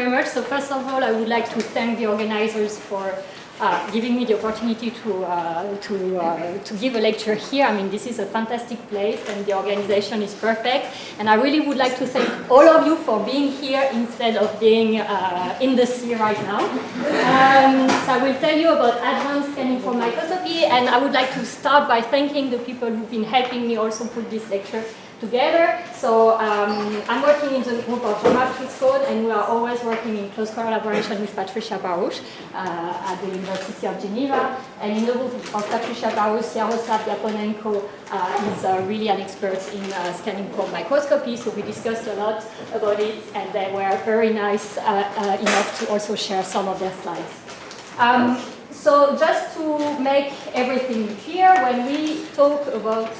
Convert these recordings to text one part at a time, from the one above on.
very much. So first of all, I would like to thank the organizers for giving me the opportunity to give a lecture here. I mean, this is a fantastic place and the organization is perfect. And I really would like to thank all of you for being here instead of being in the sea right now. So I will tell you about advanced scanning for microscopy, and I would like to start by thanking the people who've been helping me also put this lecture together. So I'm working in the group of Jean-Marc Friscode, and we are always working in close collaboration with Patricia Baruch at the University of Geneva. And in the group of Patricia Baruch, Yaroslav Yaponenko is really an expert in scanning probe microscopy. So we discussed a lot about it, and they were very nice enough to also share some of their slides. So just to make everything clear, when we talk about,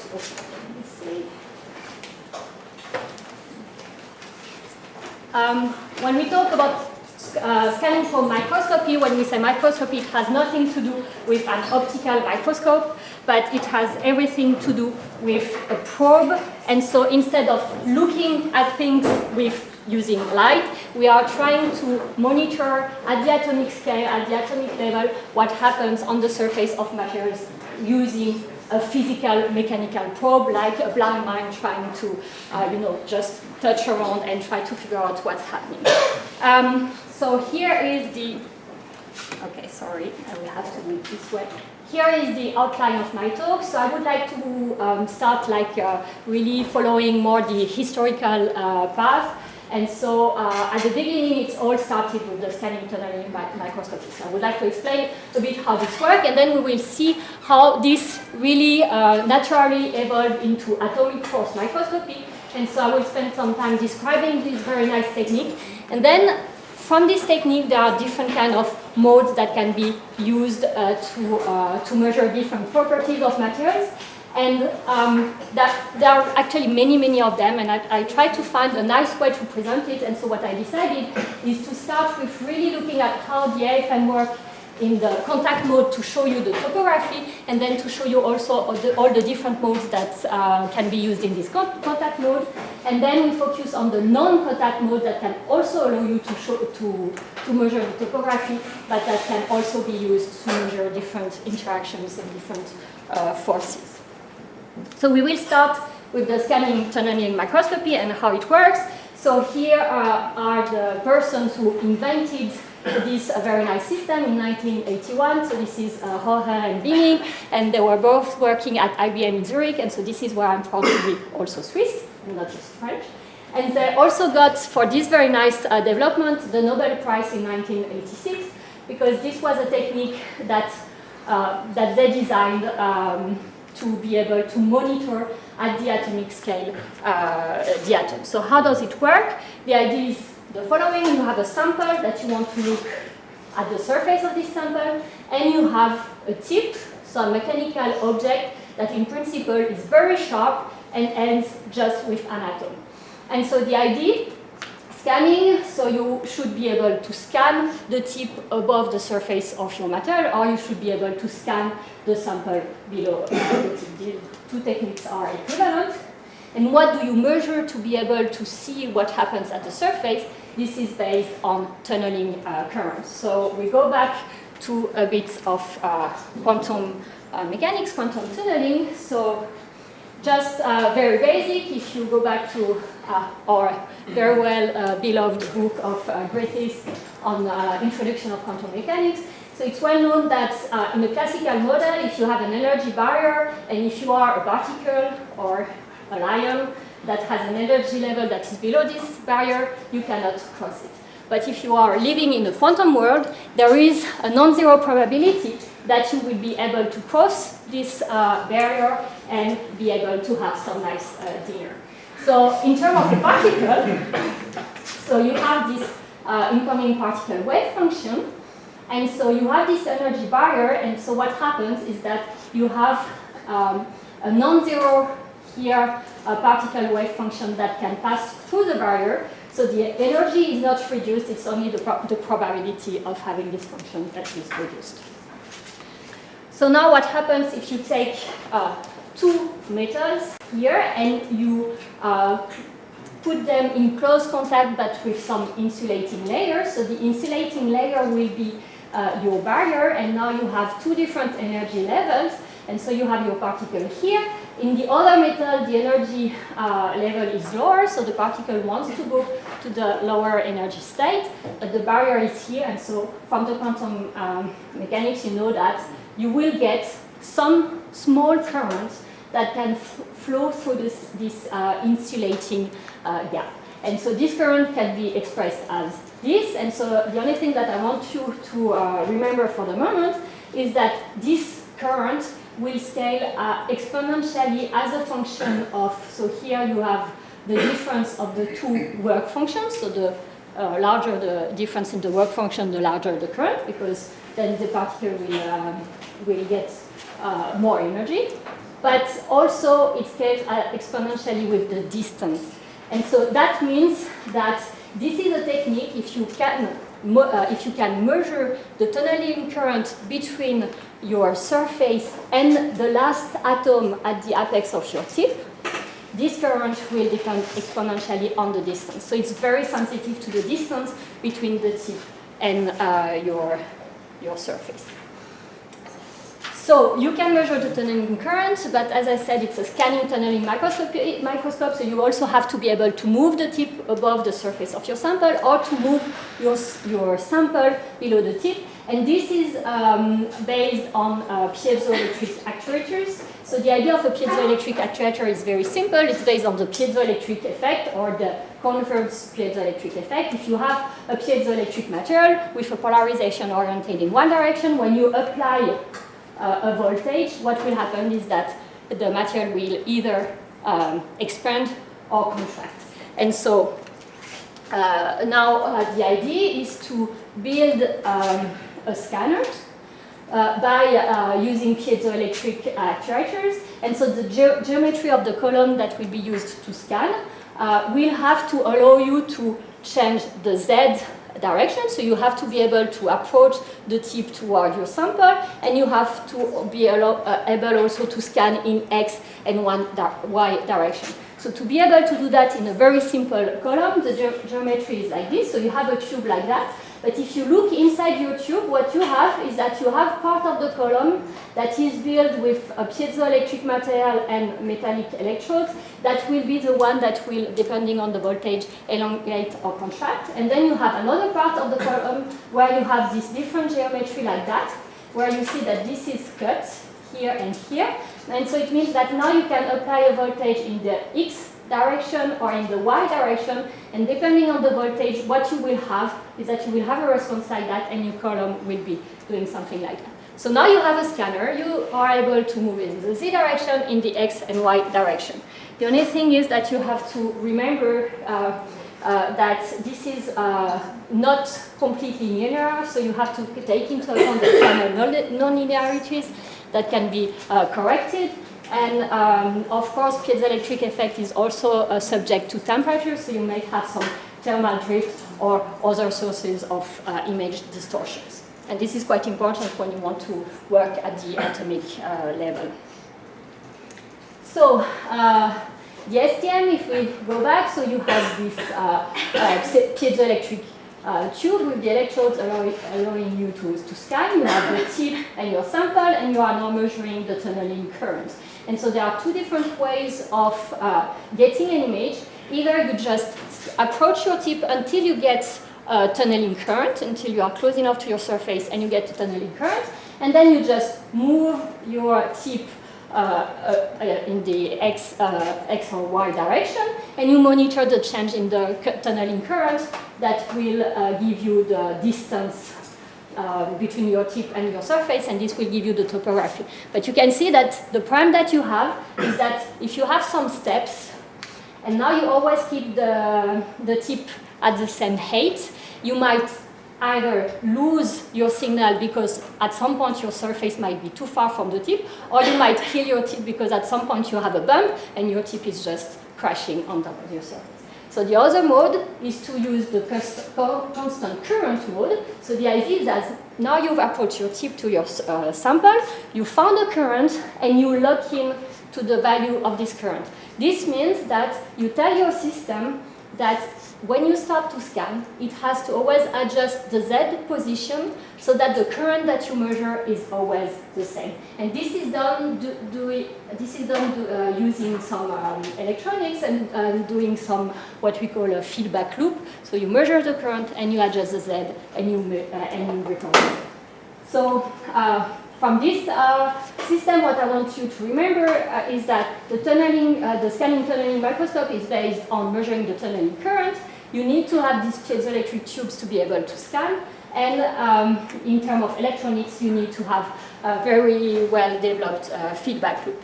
when we talk about scanning for microscopy, when we say microscopy, it has nothing to do with an optical microscope, but it has everything to do with a probe. And so instead of looking at things with using light, we are trying to monitor at the atomic scale, at the atomic level, what happens on the surface of materials using a physical mechanical probe, like a blind man trying to, just touch around and try to figure out what's happening. So here is the, okay, sorry, I will have to do it this way. Here is the outline of my talk. So I would like to start really following more the historical path. And so at the beginning, it all started with the scanning tunneling microscopy. So I would like to explain a bit how this works, and then we will see how this really naturally evolved into atomic force microscopy. And so I will spend some time describing this very nice technique. And then from this technique, there are different kind of modes that can be used to measure different properties of materials. And there are actually many of them, and I tried to find a nice way to present it. And so what I decided is to start with really looking at how the AFM works in the contact mode to show you the topography, and then to show you also all the different modes that can be used in this contact mode. And then we focus on the non-contact mode that can also allow you to measure the topography, but that can also be used to measure different interactions and different forces. So we will start with the scanning tunneling microscopy and how it works. So here are the persons who invented this very nice system in 1981. So this is Jorge and Binging, and they were both working at IBM in Zurich. And so this is where I'm proud to be also Swiss, and not just French. And they also got, for this very nice development, the Nobel Prize in 1986, because this was a technique that they designed to be able to monitor at the atomic scale the atom. So how does it work? The idea is the following. You have a sample that you want to look at the surface of this sample, and you have a tip, so a mechanical object that in principle is very sharp and ends just with an atom. And so the idea, scanning, so you should be able to scan the tip above the surface of your material, or you should be able to scan the sample below the tip. The two techniques are equivalent. And what do you measure to be able to see what happens at the surface? This is based on tunneling currents. So we go back to a bit of quantum mechanics, quantum tunneling. So just very basic, if you go back to our very well beloved book of Griffiths on introduction of quantum mechanics. So it's well known that in the classical model, if you have an energy barrier, and if you are a particle or an ion that has an energy level that is below this barrier, you cannot cross it. But if you are living in the quantum world, there is a non-zero probability that you will be able to cross this barrier and be able to have some nice dinner. So in terms of the particle, so you have this incoming particle wave function, and so you have this energy barrier, and so what happens is that you have a non-zero here, a particle wave function that can pass through the barrier. So the energy is not reduced, it's only the probability of having this function that is reduced. So now what happens if you take two metals here and you put them in close contact but with some insulating layers. So the insulating layer will be your barrier, and now you have two different energy levels, and so you have your particle here. In the other metal, the energy level is lower, so the particle wants to go to the lower energy state, but the barrier is here, and so from the quantum mechanics, you know that you will get some small current that can flow through this insulating gap. And so this current can be expressed as this, and so the only thing that I want you to remember for the moment is that this current will scale exponentially as a function of, so here you have the difference of the two work functions, so the larger the difference in the work function, the larger the current, because then the particle will get more energy. But also it scales exponentially with the distance. And so that means that this is a technique, if you can measure the tunneling current between your surface and the last atom at the apex of your tip, this current will depend exponentially on the distance. So it's very sensitive to the distance between the tip and your surface. So you can measure the tunneling current, but as I said, it's a scanning tunneling microscope, so you also have to be able to move the tip above the surface of your sample or to move your sample below the tip. And this is based on piezoelectric actuators. So the idea of a piezoelectric actuator is very simple. It's based on the piezoelectric effect or the converse piezoelectric effect. If you have a piezoelectric material with a polarization oriented in one direction, when you apply a voltage, what will happen is that the material will either expand or contract. And so now the idea is to build a scanner by using piezoelectric actuators. And so the geometry of the column that will be used to scan will have to allow you to change the Z direction, so you have to be able to approach the tip toward your sample, and you have to be able also to scan in X and Y direction. So to be able to do that in a very simple column, the geometry is like this, so you have a tube like that. But if you look inside your tube, what you have is that you have part of the column that is built with a piezoelectric material and metallic electrodes that will be the one that will, depending on the voltage, elongate or contract. And then you have another part of the column where you have this different geometry like that, where you see that this is cut here and here. And so it means that now you can apply a voltage in the X direction or in the Y direction, and depending on the voltage, what you will have is that you will have a response like that, and your column will be doing something like that. So now you have a scanner, you are able to move in the Z direction, in the X and Y direction. The only thing is that you have to remember that this is not completely linear, so you have to take into account the scanner non-linearities that can be corrected. And of course, piezoelectric effect is also subject to temperature, so you may have some thermal drift or other sources of image distortions. And this is quite important when you want to work at the atomic level. So the STM, if we go back, so you have this piezoelectric tube with the electrodes allowing you to scan. You have the tip and your sample, and you are now measuring the tunneling current. And so there are two different ways of getting an image. Either you just approach your tip until you get tunneling current, until you are close enough to your surface and you get the tunneling current, and then you just move your tip in the X or Y direction, and you monitor the change in the tunneling current that will give you the distance between your tip and your surface, and this will give you the topography. But you can see that the problem that you have is that if you have some steps, and now you always keep the tip at the same height, you might either lose your signal because at some point your surface might be too far from the tip, or you might kill your tip because at some point you have a bump and your tip is just crashing on top of your surface. So the other mode is to use the constant current mode. So the idea is that now you've approached your tip to your sample, you found a current, and you lock in to the value of this current. This means that you tell your system that when you start to scan, it has to always adjust the Z position so that the current that you measure is always the same. And this is done, using some electronics and doing some what we call a feedback loop. So you measure the current and you adjust the Z and you record. So from this system, what I want you to remember is that the scanning tunneling microscope is based on measuring the tunneling current. You need to have these piezoelectric tubes to be able to scan. And in terms of electronics, you need to have a very well-developed feedback loop.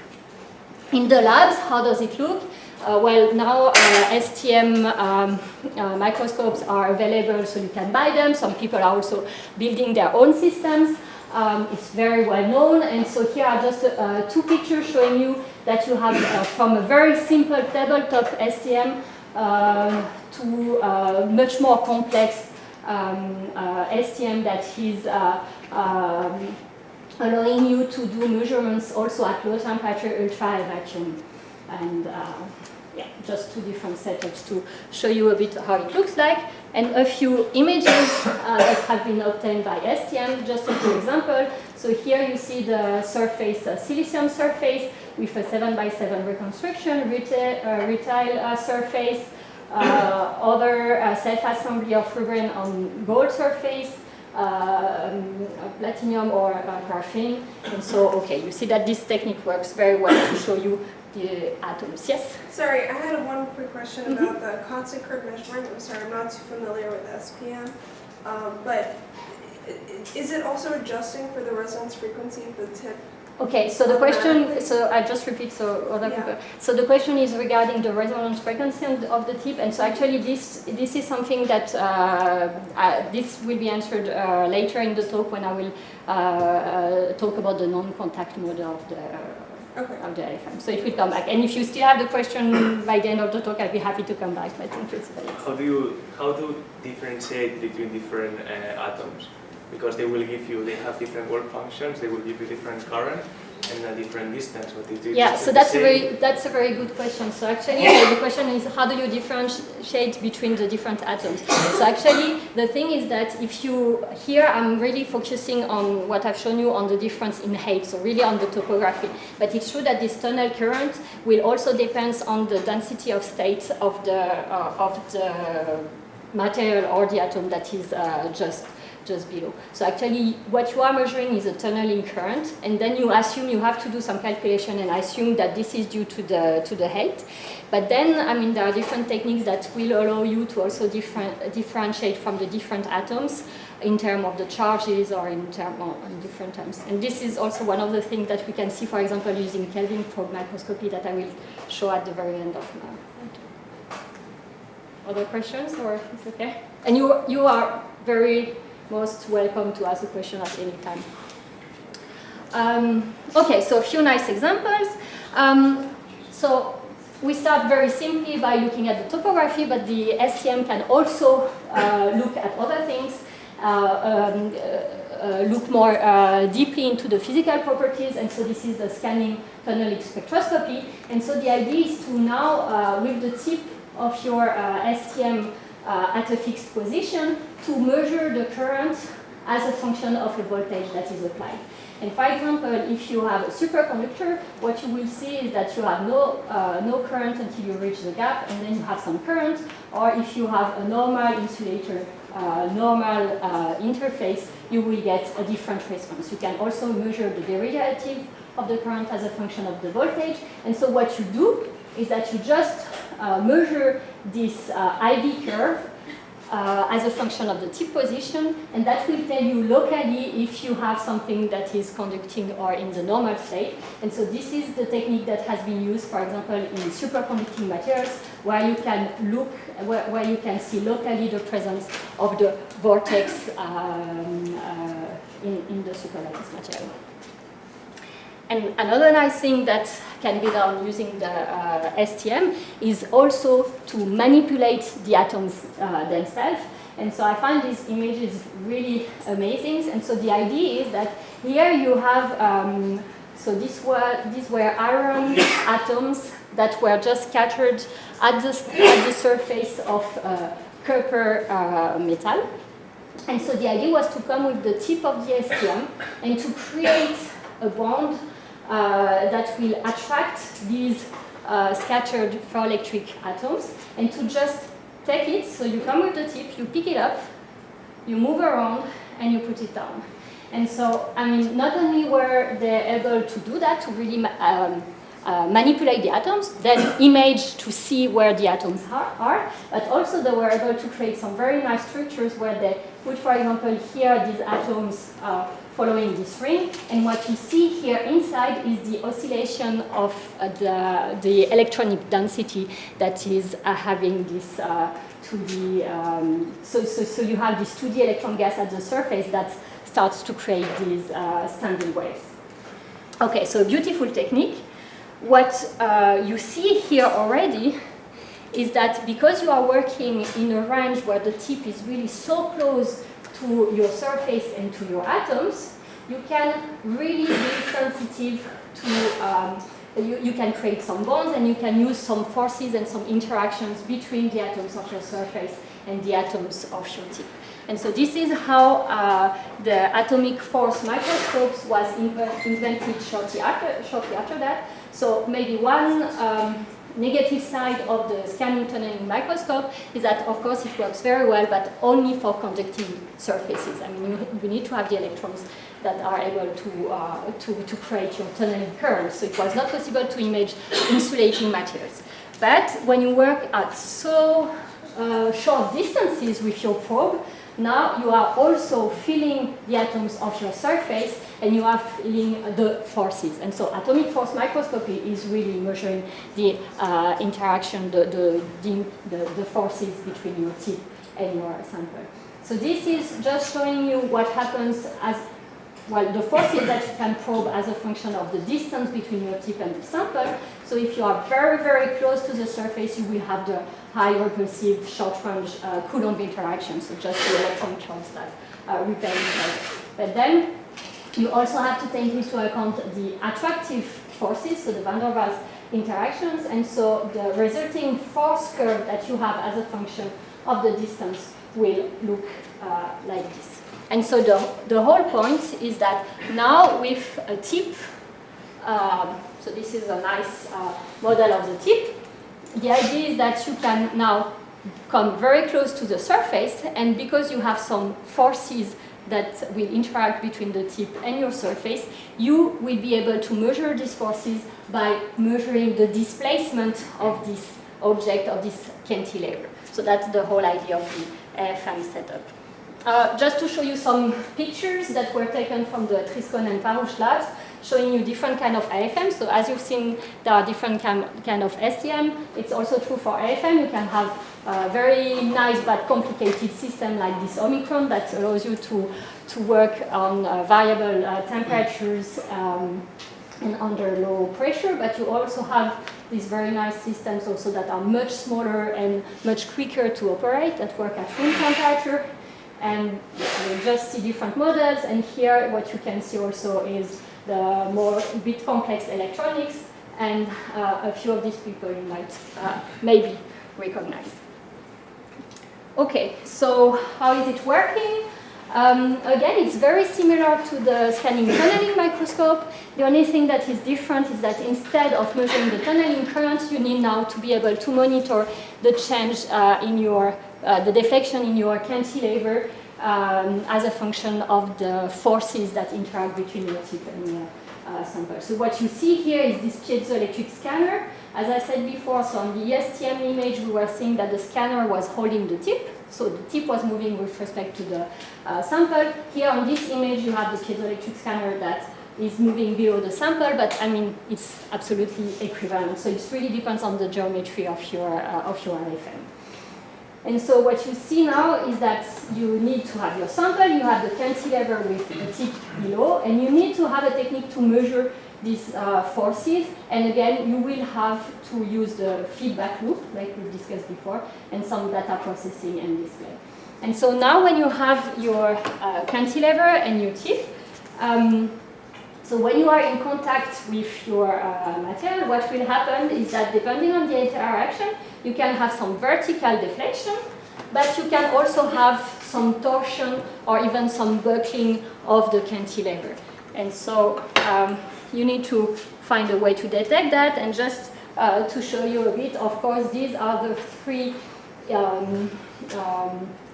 In the labs, how does it look? Well, now STM microscopes are available, so you can buy them. Some people are also building their own systems. It's very well known, and so here are just two pictures showing you that you have from a very simple tabletop STM to much more complex STM that is allowing you to do measurements also at low temperature, ultra vacuum, and yeah, just two different setups to show you a bit how it looks like, and a few images that have been obtained by STM, just a few examples. So here you see the surface, silicium surface with a 7x7 reconstruction, retail surface, other self-assembly of rubrine on gold surface, platinum or graphene. And so, okay, you see that this technique works very well to show you the atoms. Yes? Sorry, I had one quick question about the constant current measurement. I'm sorry, I'm not too familiar with SPM. But is it also adjusting for the resonance frequency of the tip? Okay, so the question, so I just repeat so other people. So the question is regarding the resonance frequency of the tip, and so actually this is something that this will be answered later in the talk when I will talk about the non-contact mode of the LFM. So it will come back, and if you still have the question by the end of the talk, I'll be happy to come back. But in principle, how do differentiate between different atoms? Because they will give you, they have different work functions, they will give you different current and a different distance. What they do. Yeah, so that's a very good question. So actually, the question is how do you differentiate between the different atoms? So actually, the thing is that if you, here I'm really focusing on what I've shown you on the difference in height, so really on the topography. But it's true that this tunnel current will also depend on the density of state of the material or the atom that is just below. So actually what you are measuring is a tunneling current, and then you assume you have to do some calculation and assume that this is due to the height. But then, I mean, there are different techniques that will allow you to also differentiate from the different atoms in terms of the charges or in different terms. And this is also one of the things that we can see, for example, using Kelvin probe microscopy that I will show at the very end of my talk. Other questions, or it's okay? And you are very most welcome to ask a question at any time. Okay, so a few nice examples. So we start very simply by looking at the topography, but the STM can also look at other things, look more deeply into the physical properties, and so this is the scanning tunneling spectroscopy. And so the idea is to now, with the tip of your STM at a fixed position, to measure the current as a function of the voltage that is applied. And for example, if you have a superconductor, what you will see is that you have no current until you reach the gap, and then you have some current. Or if you have a normal insulator, normal interface, you will get a different response. You can also measure the derivative of the current as a function of the voltage. And so what you do is that you just measure this IV curve as a function of the tip position, and that will tell you locally if you have something that is conducting or in the normal state. And so this is the technique that has been used, for example, in superconducting materials, where you can look, where you can see locally the presence of the vortex in the superlattice material. And another nice thing that can be done using the STM is also to manipulate the atoms themselves. And so I find these images really amazing. And so the idea is that here you have, so these were iron atoms that were just scattered at the surface of copper metal. And so the idea was to come with the tip of the STM and to create a bond that will attract these scattered ferroelectric atoms, and to just take it, so you come with the tip, you pick it up, you move around, and you put it down. And so, I mean, not only were they able to do that, to really manipulate the atoms, then image to see where the atoms are, but also they were able to create some very nice structures where they put, for example, here these atoms following this ring, and what you see here inside is the oscillation of the electronic density that is having this 2D, so you have this 2D electron gas at the surface that starts to create these standing waves. Okay, so beautiful technique. What you see here already is that because you are working in a range where the tip is really so close to your surface and to your atoms, you can really be sensitive to, you can create some bonds, and you can use some forces and some interactions between the atoms of your surface and the atoms of your tip. And so this is how the atomic force microscopes was invented shortly after that. So maybe one negative side of the scanning tunneling microscope is that, of course, it works very well, but only for conducting surfaces. I mean, you need to have the electrons that are able to create your tunneling current. So it was not possible to image insulating materials. But when you work at so short distances with your probe, now you are also feeling the atoms of your surface, and you are feeling the forces. And so atomic force microscopy is really measuring the interaction, the forces between your tip and your sample. So this is just showing you what happens as, well, the forces that you can probe as a function of the distance between your tip and the sample. So if you are very, very close to the surface, you will have the high repulsive short-range Coulomb interaction, so just the electron charge that repel each other. But then you also have to take into account the attractive forces, so the van der Waals interactions, and so the resulting force curve that you have as a function of the distance will look like this. And so the whole point is that now with a tip, so this is a nice model of the tip, the idea is that you can now come very close to the surface, and because you have some forces that will interact between the tip and your surface, you will be able to measure these forces by measuring the displacement of this object, of this cantilever. So that's the whole idea of the AFM setup. Just to show you some pictures that were taken from the Triscon and Parouche labs, showing you different kind of AFM. So as you've seen, there are different kind of STM. It's also true for AFM. You can have a very nice but complicated system like this Omicron that allows you to work on variable temperatures and under low pressure, but you also have these very nice systems also that are much smaller and much quicker to operate, that work at room temperature. And you just see different models, and here what you can see also is the more bit complex electronics, and a few of these people you might maybe recognize. Okay, so how is it working? Again, it's very similar to the scanning tunneling microscope. The only thing that is different is that instead of measuring the tunneling current, you need now to be able to monitor the change in your the deflection in your cantilever as a function of the forces that interact between your tip and your sample. So what you see here is this piezoelectric scanner. As I said before, so on the STM image, we were seeing that the scanner was holding the tip. So the tip was moving with respect to the sample. Here on this image, you have the piezoelectric scanner that is moving below the sample, but I mean, it's absolutely equivalent. So it really depends on the geometry of your RFM. And so what you see now is that you need to have your sample, you have the cantilever with the tip below, and you need to have a technique to measure these forces. And again, you will have to use the feedback loop, like we discussed before, and some data processing and display. And so now when you have your cantilever and your tip, So when you are in contact with your material, what will happen is that depending on the interaction, you can have some vertical deflection, but you can also have some torsion or even some buckling of the cantilever. And so you need to find a way to detect that. And just to show you a bit, of course, these are the three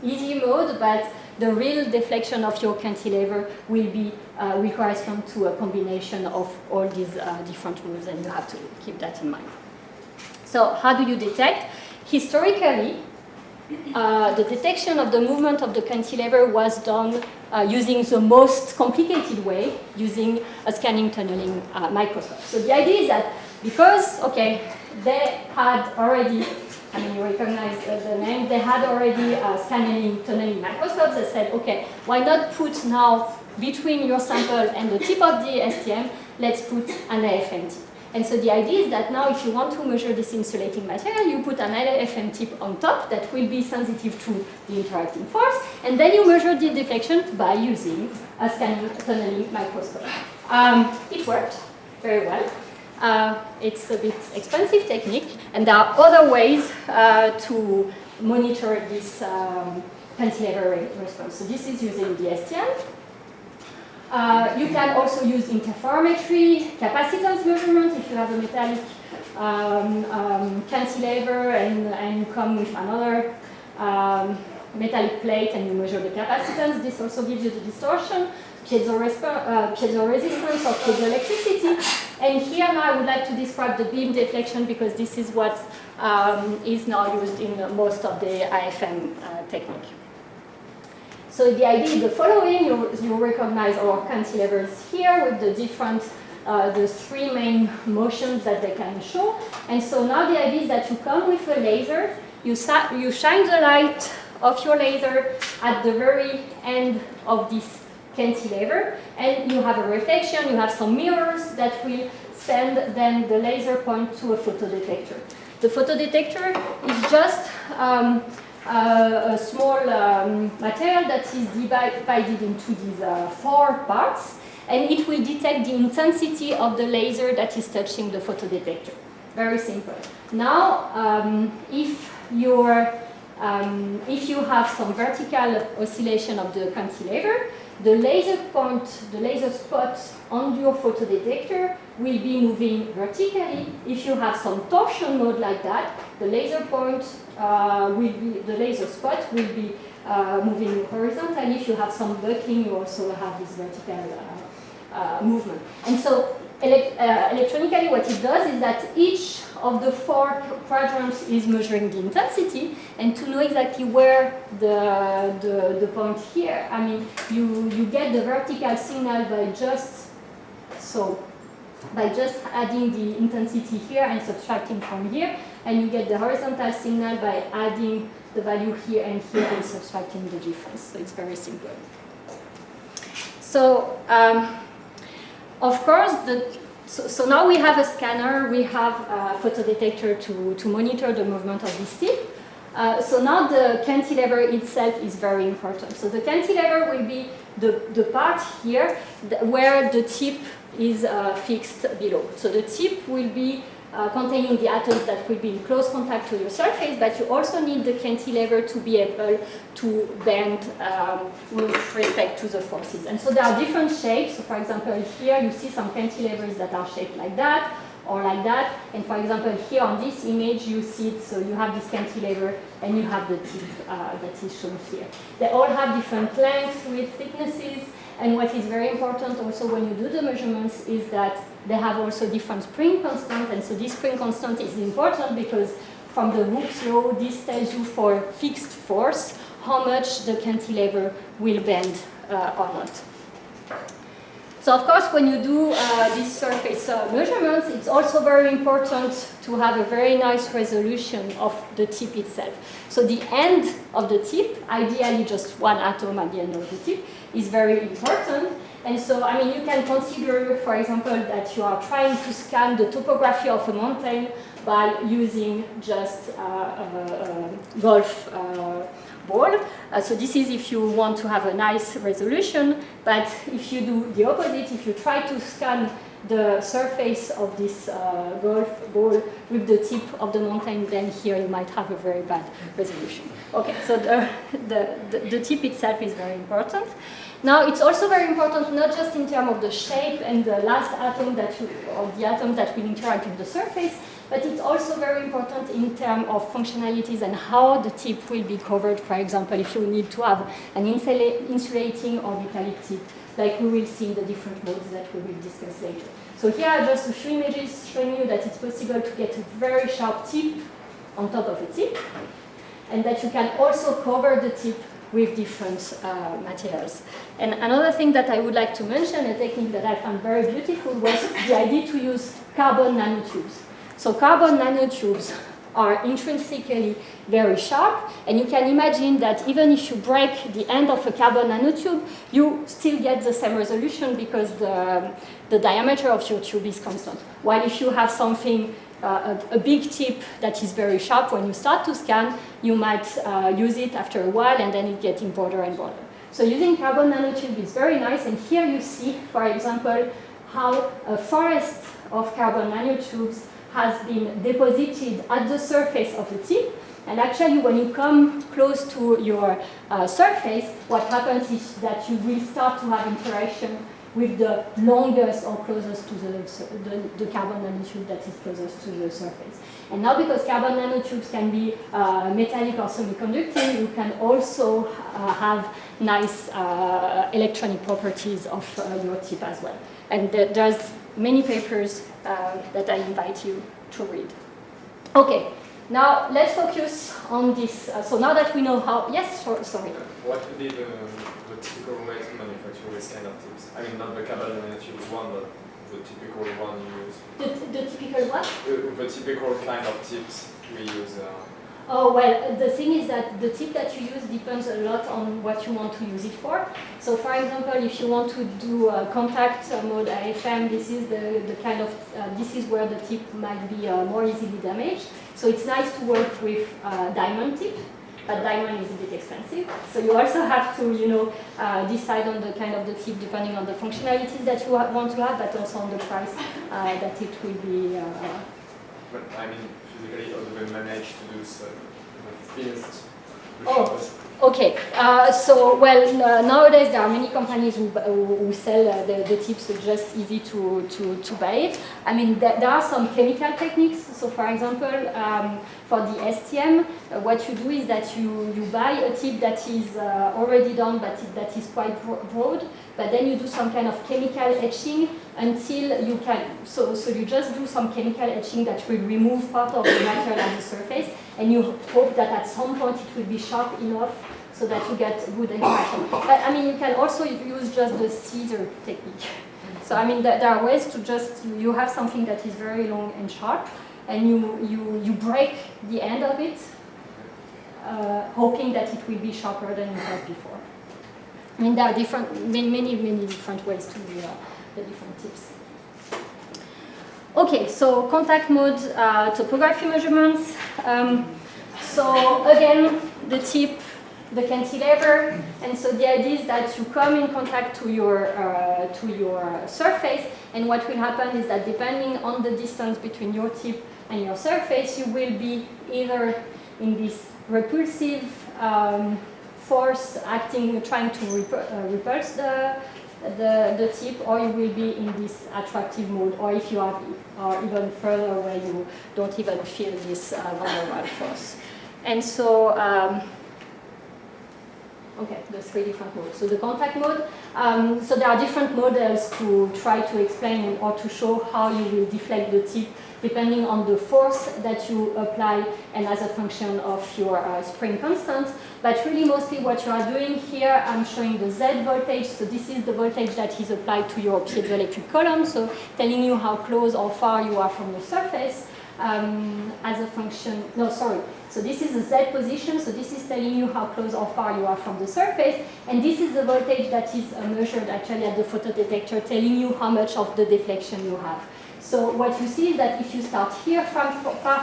easy mode, but the real deflection of your cantilever will correspond to a combination of all these different modes, and you have to keep that in mind. So how do you detect? Historically, the detection of the movement of the cantilever was done using the most complicated way, using a scanning tunneling microscope. So the idea is that because, okay, they had already, I mean, you recognize the name, they had already scanning tunneling microscopes. They said, okay, why not put now between your sample and the tip of the STM, let's put an AFM tip. And so the idea is that now if you want to measure this insulating material, you put an AFM tip on top that will be sensitive to the interacting force, and then you measure the deflection by using a scanning tunneling microscope. It worked very well. It's a bit expensive technique, and there are other ways to monitor this cantilever response. So this is using the STM. You can also use interferometry, capacitance measurement if you have a metallic cantilever and you come with another metallic plate and you measure the capacitance. This also gives you the distortion, piezo resistance or piezoelectricity. And here now I would like to describe the beam deflection because this is what is now used in most of the IFM technique. So the idea is the following. You recognize our cantilevers here with the different, the three main motions that they can show. And so now the idea is that you come with a laser, you shine the light of your laser at the very end of this cantilever, and you have a reflection, you have some mirrors that will send then the laser point to a photodetector. The photodetector is just a small material that is divided into these 4 parts, and it will detect the intensity of the laser that is touching the photodetector. Very simple. Now, if you have some vertical oscillation of the cantilever, the laser point, the laser spot on your photodetector will be moving vertically. If you have some torsion mode like that, the laser point the laser spot will be moving horizontally. If you have some buckling, you also have this vertical movement. And so electronically what it does is that each of the 4 quadrants is measuring the intensity, and to know exactly where the point here, I mean, you get the vertical signal by just adding the intensity here and subtracting from here, and you get the horizontal signal by adding the value here and here and subtracting the difference. So it's very simple. So of course, so now we have a scanner, we have a photodetector to monitor the movement of this tip. So now the cantilever itself is very important. So the cantilever will be the part here where the tip is fixed below. So the tip will be containing the atoms that will be in close contact to your surface, but you also need the cantilever to be able to bend with respect to the forces. And so there are different shapes. So for example, here you see some cantilevers that are shaped like that or like that. And for example, here on this image, you see it, so you have this cantilever and you have the tip that is shown here. They all have different lengths with thicknesses. And what is very important also when you do the measurements is that they have also different spring constant. And so this spring constant is important because from the Hooke's law, this tells you for fixed force how much the cantilever will bend or not. So of course, when you do these surface measurements, it's also very important to have a very nice resolution of the tip itself. So the end of the tip, ideally just one atom at the end of the tip, is very important. And so, I mean, you can consider, for example, that you are trying to scan the topography of a mountain by using just a golf ball. So this is if you want to have a nice resolution, but if you do the opposite, if you try to scan the surface of this golf ball with the tip of the mountain, then here you might have a very bad resolution. Okay, so the tip itself is very important. Now it's also very important not just in terms of the shape and the last atom or the atom that will interact with the surface, but it's also very important in terms of functionalities and how the tip will be covered. For example, if you need to have an insulating or metallic tip, like we will see in the different modes that we will discuss later. So here are just a few images showing you that it's possible to get a very sharp tip on top of a tip, and that you can also cover the tip with different materials. And another thing that I would like to mention, a technique that I found very beautiful, was the idea to use carbon nanotubes. So carbon nanotubes are intrinsically very sharp, and you can imagine that even if you break the end of a carbon nanotube, you still get the same resolution because the diameter of your tube is constant. While if you have something, a big tip that is very sharp, when you start to scan, you might use it after a while and then it getting broader and broader. So using carbon nanotube is very nice, and here you see, for example, how a forest of carbon nanotubes has been deposited at the surface of the tip. And actually, when you come close to your surface, what happens is that you will start to have interaction with the longest or closest to the carbon nanotube that is closest to the surface. And now, because carbon nanotubes can be metallic or semiconducting, you can also have nice electronic properties of your tip as well. And there's many papers that I invite you to read. Okay, now let's focus on this. So now that we know how, yes, sorry. What would be the typical way to manufacture this kind of tips? I mean, not the carbon nanotubes one, but the typical one you use. The typical what? The typical kind of tips we use. Oh, well, the thing is that the tip that you use depends a lot on what you want to use it for. So, for example, if you want to do contact mode AFM, this is the kind of, this is where the tip might be more easily damaged. So it's nice to work with diamond tip, but diamond is a bit expensive. So you also have to, decide on the kind of the tip depending on the functionalities that you want to have, but also on the price that it will be. But I mean, physically, how do we manage to do so? The thinnest, the Oh. sharpest? Okay, nowadays there are many companies who sell the tips, so it's just easy to buy it. I mean, there are some chemical techniques. So, for example, for the STM, what you do is that you buy a tip that is already done, but that is quite broad, but then you do some kind of chemical etching until you can, so you just do some chemical etching that will remove part of the material at the surface, and you hope that at some point it will be sharp enough so that you get good interaction. But I mean, you can also use just the scissor technique. So I mean, there are ways to just, you have something that is very long and sharp, and you break the end of it, hoping that it will be sharper than it was before. I mean, there are many different ways to do the different tips. Okay, so contact mode, topography measurements. So again, the tip, the cantilever, and so the idea is that you come in contact to your surface, and what will happen is that depending on the distance between your tip and your surface, you will be either in this repulsive force acting, trying to repulse the tip, or you will be in this attractive mode, or if you are even further where you don't even feel this van der Waals force. And so, okay, there's 3 different modes. So the contact mode, so there are different models to try to explain or to show how you will deflect the tip depending on the force that you apply and as a function of your spring constant. But really mostly what you are doing here, I'm showing the Z voltage. So this is the voltage that is applied to your piezoelectric column, so telling you how close or far you are from the surface as a function, so this is the Z position, so this is telling you how close or far you are from the surface, and this is the voltage that is measured actually at the photodetector, telling you how much of the deflection you have. So what you see is that if you start here far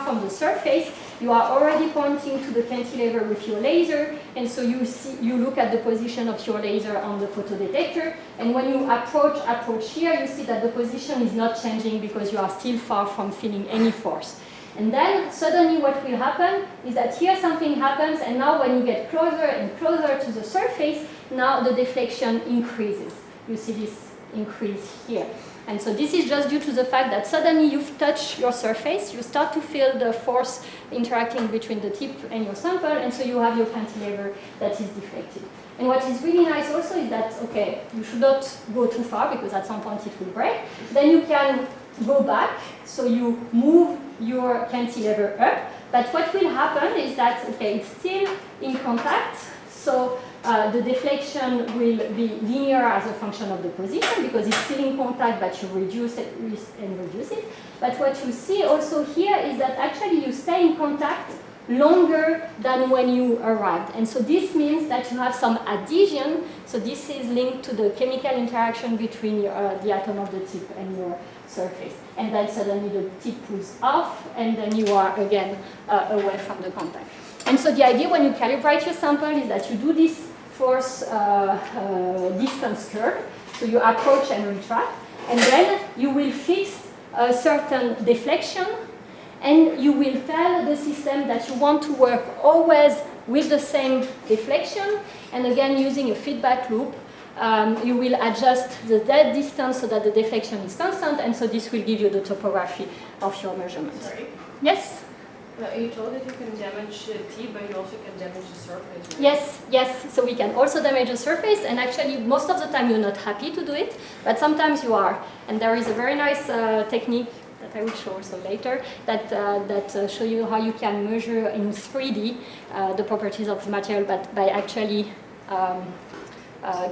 from the surface, you are already pointing to the cantilever with your laser, and so you look at the position of your laser on the photodetector, and when you approach here, you see that the position is not changing because you are still far from feeling any force. And then suddenly what will happen is that here something happens, and now when you get closer and closer to the surface, now the deflection increases. You see this increase here. And so this is just due to the fact that suddenly you've touched your surface, you start to feel the force interacting between the tip and your sample, and so you have your cantilever that is deflected. And what is really nice also is that, okay, you should not go too far because at some point it will break. Then you can go back, so you move your cantilever up, but what will happen is that, okay, it's still in contact, so the deflection will be linear as a function of the position because it's still in contact, but you reduce it and reduce it. But what you see also here is that actually you stay in contact longer than when you arrived. And so this means that you have some adhesion. So this is linked to the chemical interaction between the atom of the tip and your surface. And then suddenly the tip pulls off, and then you are again away from the contact. And so the idea when you calibrate your sample is that you do this force distance curve. So you approach and retract, and then you will fix a certain deflection, and you will tell the system that you want to work always with the same deflection, and again using a feedback loop, you will adjust the dead distance so that the deflection is constant, and so this will give you the topography of your measurement. Sorry? Yes? You told that you can damage the tip, but you also can damage the surface. Right? Yes, yes. So we can also damage the surface, and actually most of the time you're not happy to do it, but sometimes you are. And there is a very nice technique that I will show also later that show you how you can measure in 3D the properties of the material, but by actually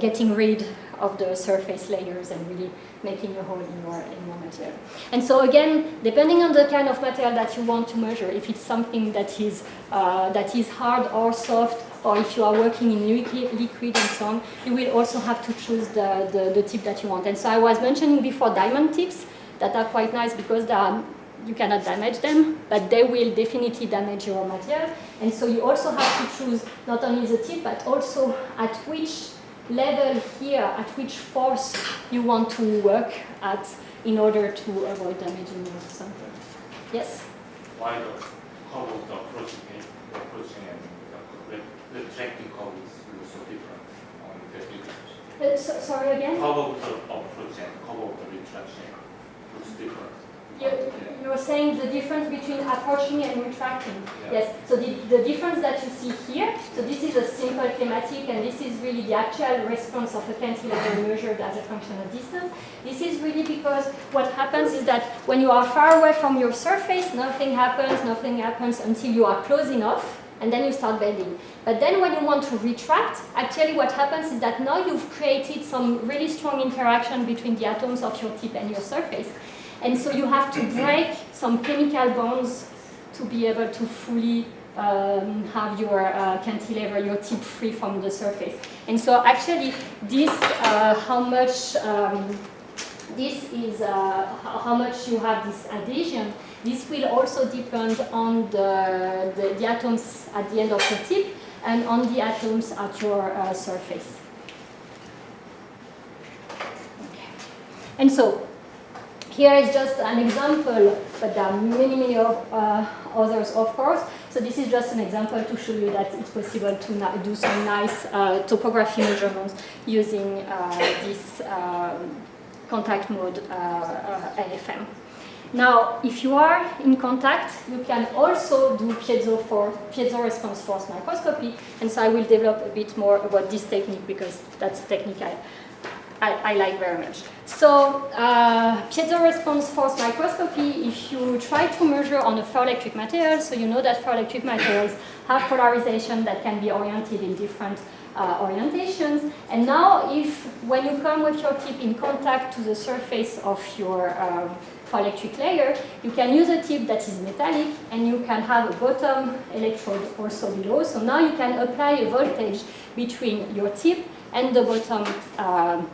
getting rid of the surface layers and really making a hole in your material. And so again, depending on the kind of material that you want to measure, if it's something that is hard or soft, or if you are working in liquid and so on, you will also have to choose the tip that you want. And so I was mentioning before diamond tips that are quite nice because you cannot damage them, but they will definitely damage your material. And so you also have to choose not only the tip, but also at which level here, at which force you want to work at in order to avoid damaging your sample. Yes? Why the curve of the approaching and the retracting curve is so different on the pictures? Sorry again? Curve of the approach and curve of the retraction looks different. You're saying the difference between approaching and retracting. Yeah. Yes, so the difference that you see here, so this is a simple schematic, and this is really the actual response of a cantilever measured as a function of distance. This is really because what happens is that when you are far away from your surface, nothing happens until you are close enough, and then you start bending. But then when you want to retract, actually what happens is that now you've created some really strong interaction between the atoms of your tip and your surface. And so you have to break some chemical bonds to be able to fully have your cantilever, your tip free from the surface. And so actually this, how much you have this adhesion, this will also depend on the atoms at the end of the tip and on the atoms at your surface. Okay. And so here is just an example, but there are many others, of course. So this is just an example to show you that it's possible to do some nice topography measurements using this contact mode LFM. Now, if you are in contact, you can also do piezo response force microscopy, and so I will develop a bit more about this technique because that's a technique I like very much. So, piezo response force microscopy, if you try to measure on a ferroelectric material, so you know that ferroelectric materials have polarization that can be oriented in different orientations. And now, when you come with your tip in contact to the surface of your ferroelectric layer, you can use a tip that is metallic, and you can have a bottom electrode also below. So now you can apply a voltage between your tip and the bottom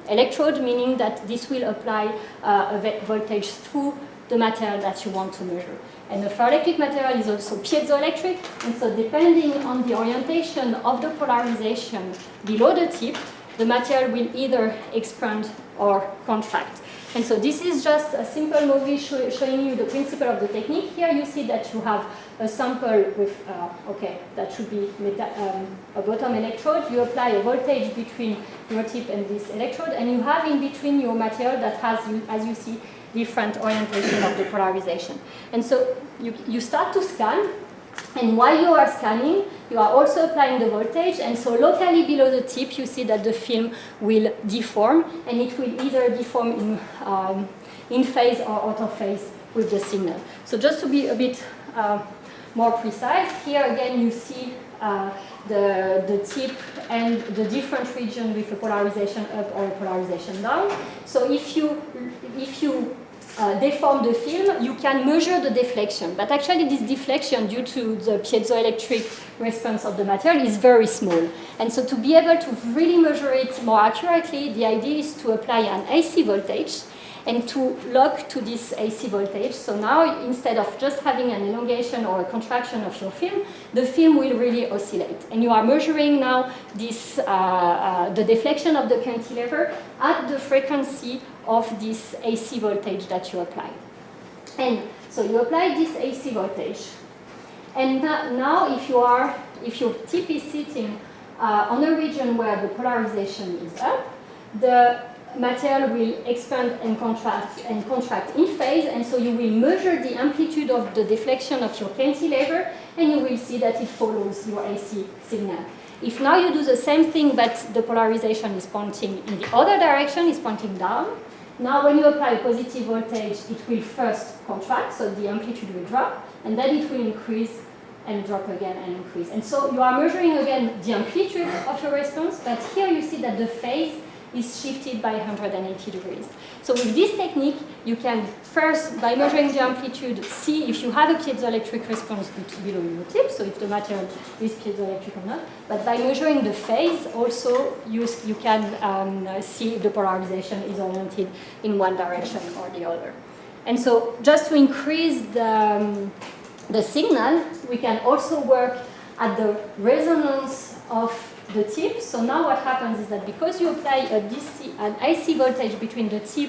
electrode, meaning that this will apply a voltage through the material that you want to measure. And the ferroelectric material is also piezoelectric, and so depending on the orientation of the polarization below the tip, the material will either expand or contract. And so this is just a simple movie showing you the principle of the technique. Here you see that you have a sample with, that should be a bottom electrode. You apply a voltage between your tip and this electrode, and you have in between your material that has, as you see, different orientation of the polarization. And so you start to scan, and while you are scanning, you are also applying the voltage, and so locally below the tip, you see that the film will deform, and it will either deform in phase or out of phase with the signal. So just to be a bit more precise, here again you see the tip and the different region with a polarization up or a polarization down. So if you deform the film, you can measure the deflection. But actually this deflection, due to the piezoelectric response of the material, is very small. And so to be able to really measure it more accurately, the idea is to apply an AC voltage and to lock to this AC voltage. So now, instead of just having an elongation or a contraction of your film, the film will really oscillate. And you are measuring now this, the deflection of the cantilever at the frequency of this AC voltage that you apply. And so you apply this AC voltage. And now if your tip is sitting on a region where the polarization is up, the material will expand and contract in phase, and so you will measure the amplitude of the deflection of your cantilever, and you will see that it follows your AC signal. If now you do the same thing, but the polarization is pointing in the other direction, is pointing down, now when you apply a positive voltage, it will first contract, so the amplitude will drop, and then it will increase and drop again and increase. And so you are measuring again the amplitude of your response, but here you see that the phase is shifted by 180 degrees. So with this technique, you can first, by measuring the amplitude, see if you have a piezoelectric response below your tip, so if the material is piezoelectric or not. But by measuring the phase, also, you can see if the polarization is oriented in one direction or the other. And so just to increase the signal, we can also work at the resonance of the tip. So now what happens is that because you apply an AC voltage between the tip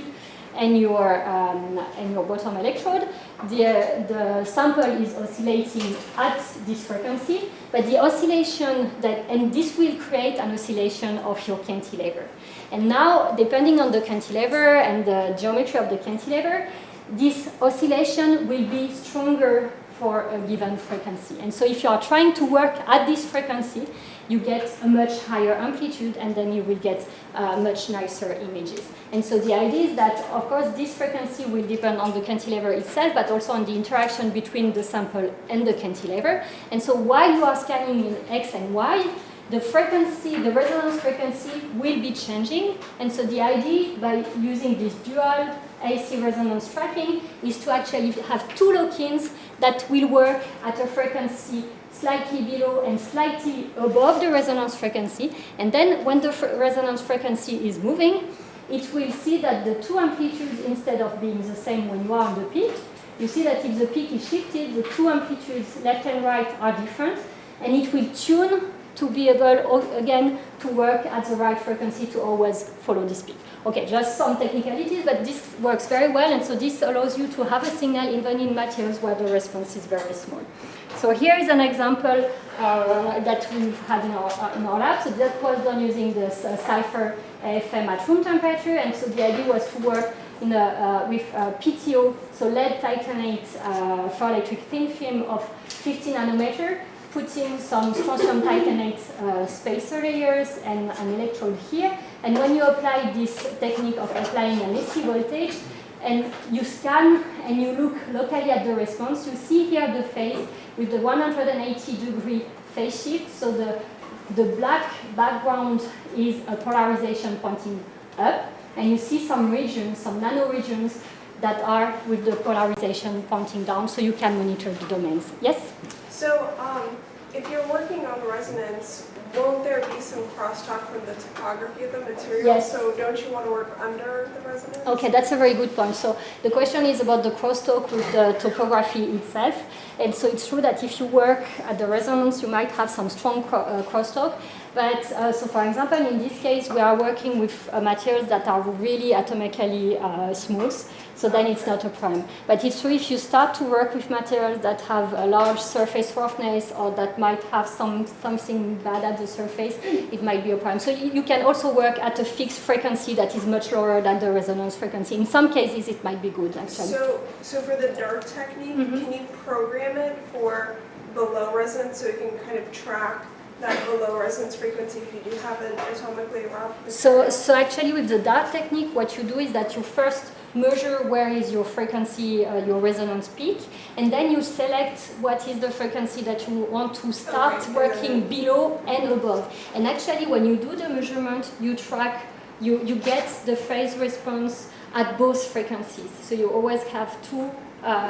and your bottom electrode, the sample is oscillating at this frequency, but the oscillation and this will create an oscillation of your cantilever. And now, depending on the cantilever and the geometry of the cantilever, this oscillation will be stronger for a given frequency. And so if you are trying to work at this frequency, you get a much higher amplitude, and then you will get much nicer images. And so the idea is that, of course, this frequency will depend on the cantilever itself, but also on the interaction between the sample and the cantilever. And so while you are scanning in X and Y, the frequency, the resonance frequency will be changing. And so the idea, by using this dual AC resonance tracking, is to actually have two lock-ins that will work at a frequency slightly below and slightly above the resonance frequency. And then when the resonance frequency is moving, it will see that the two amplitudes, instead of being the same when you are on the peak, you see that if the peak is shifted, the two amplitudes left and right are different, and it will tune to be able, again, to work at the right frequency to always follow this peak. Okay, just some technicalities, but this works very well, and so this allows you to have a signal even in materials where the response is very small. So here is an example that we've had in our lab. So that was done using the Cypher AFM at room temperature, and so the idea was to work with PTO, so lead titanate ferroelectric thin film of 50 nanometer, putting some strontium titanate spacer layers and an electrode here. And when you apply this technique of applying an AC voltage, and you scan and you look locally at the response, you see here the phase with the 180-degree phase shift. So the black background is a polarization pointing up, and you see some regions, some nanoregions that are with the polarization pointing down, so you can monitor the domains. Yes? So if you're working on resonance, won't there be some crosstalk from the topography of the material? Yes. So don't you want to work under the resonance? Okay, that's a very good point. So the question is about the crosstalk with the topography itself. And so it's true that if you work at the resonance, you might have some strong crosstalk. But so for example, in this case, we are working with materials that are really atomically smooth. So then it's not a problem. But it's true if you start to work with materials that have a large surface roughness or that might have something bad at the surface, it might be a problem. So you can also work at a fixed frequency that is much lower than the resonance frequency. In some cases, it might be good, actually. So for the DART technique, can you program it for the low resonance so it can kind of track that below resonance frequency if you do have an atomically rough material? So actually with the DART technique, what you do is that you first measure where is your frequency, your resonance peak, and then you select what is the frequency that you want to start working below and above. And actually when you do the measurement, you track, you get the phase response at both frequencies. So you always have two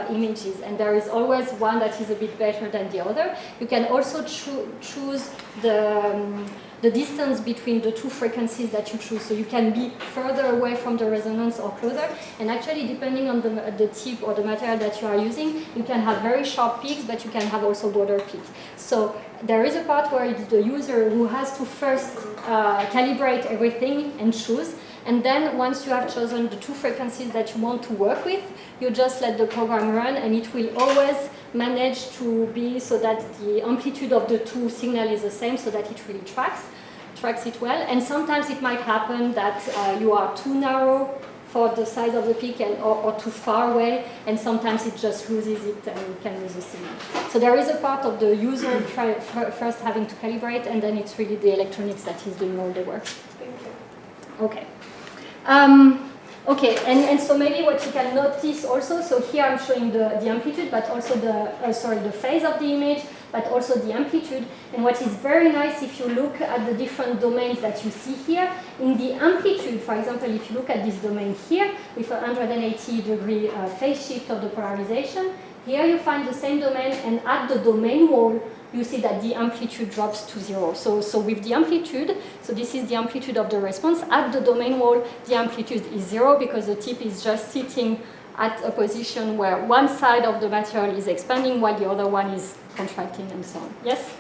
images, and there is always one that is a bit better than the other. You can also choose the distance between the two frequencies that you choose. So you can be further away from the resonance or closer. And actually, depending on the tip or the material that you are using, you can have very sharp peaks, but you can have also border peaks. So there is a part where it's the user who has to first calibrate everything and choose. And then once you have chosen the two frequencies that you want to work with, you just let the program run, and it will always manage to be so that the amplitude of the two signals is the same, so that it really tracks it well. And sometimes it might happen that you are too narrow for the size of the peak or too far away, and sometimes it just loses it and you can lose the signal. So there is a part of the user first having to calibrate, and then it's really the electronics that is doing all the work. Thank you. Okay. Okay, and so maybe what you can notice also, so here I'm showing the amplitude, but also the phase of the image, but also the amplitude. And what is very nice, if you look at the different domains that you see here, in the amplitude, for example, if you look at this domain here, with a 180-degree phase shift of the polarization, here you find the same domain, and at the domain wall, you see that the amplitude drops to 0. So with the amplitude, so this is the amplitude of the response, at the domain wall, the amplitude is 0 because the tip is just sitting at a position where one side of the material is expanding while the other one is contracting and so on. Yes?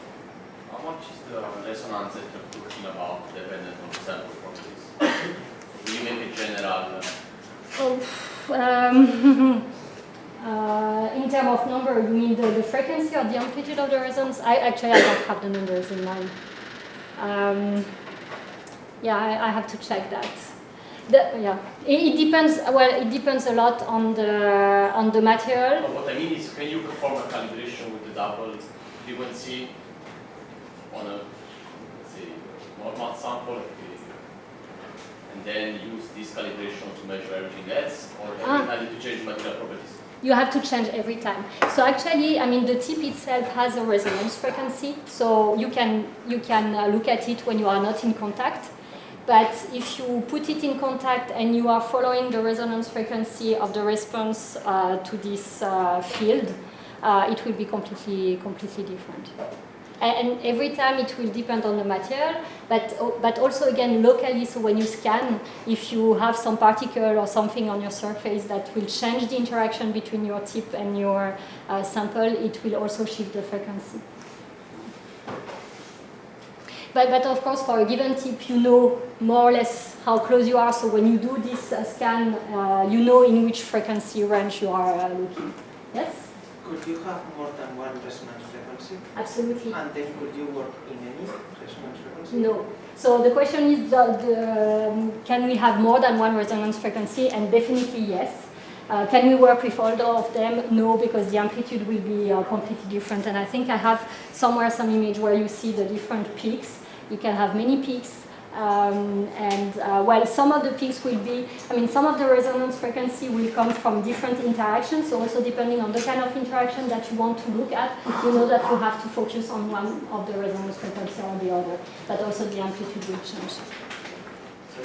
How much is the resonance that you're talking about dependent on sample properties? Will you make a general? In terms of number, you mean the frequency or the amplitude of the resonance? I don't have the numbers in mind. Yeah, I have to check that. It depends. Well, it depends a lot on the material. But what I mean is, can you perform a calibration with the double frequency on a, let's say, normal sample, and then use this calibration to measure everything else, or I need to change material properties? You have to change every time. So actually, I mean, the tip itself has a resonance frequency, so you can look at it when you are not in contact. But if you put it in contact and you are following the resonance frequency of the response to this field, it will be completely different. And every time it will depend on the material, but also again locally, so when you scan, if you have some particle or something on your surface that will change the interaction between your tip and your sample, it will also shift the frequency. But of course, for a given tip, you know more or less how close you are, so when you do this scan, you know in which frequency range you are looking. Yes? Could you have more than one resonance frequency? Absolutely. And then could you work in any resonance frequency? No. So the question is, can we have more than one resonance frequency? And definitely yes. Can we work with all of them? No, because the amplitude will be completely different. And I think I have somewhere some image where you see the different peaks. You can have many peaks. While some of the peaks will be, I mean, some of the resonance frequency will come from different interactions, so also depending on the kind of interaction that you want to look at, you know that you have to focus on one of the resonance frequency or the other, but also the amplitude will change. So,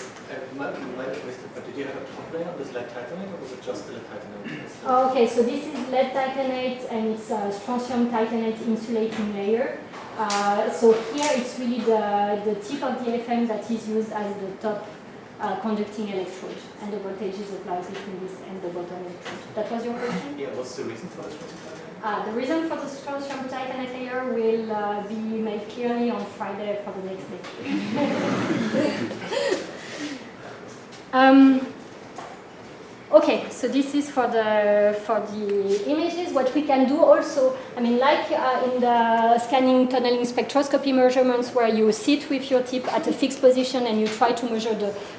you might have missed it, but did you have a complaint on this lead titanate, or was it just the lead titanate? Okay, so this is lead titanate, and it's a strontium titanate insulating layer. So here it's really the tip of the FM that is used as the top conducting electrode, and the voltage is applied between this and the bottom electrode. That was your question? Yeah, what's the reason for this? The reason for the strong titanate layer will be made clearly on Friday for the next lecture. Okay, so this is for the images. What we can do also, I mean, like in the scanning tunneling spectroscopy measurements, where you sit with your tip at a fixed position and you try to measure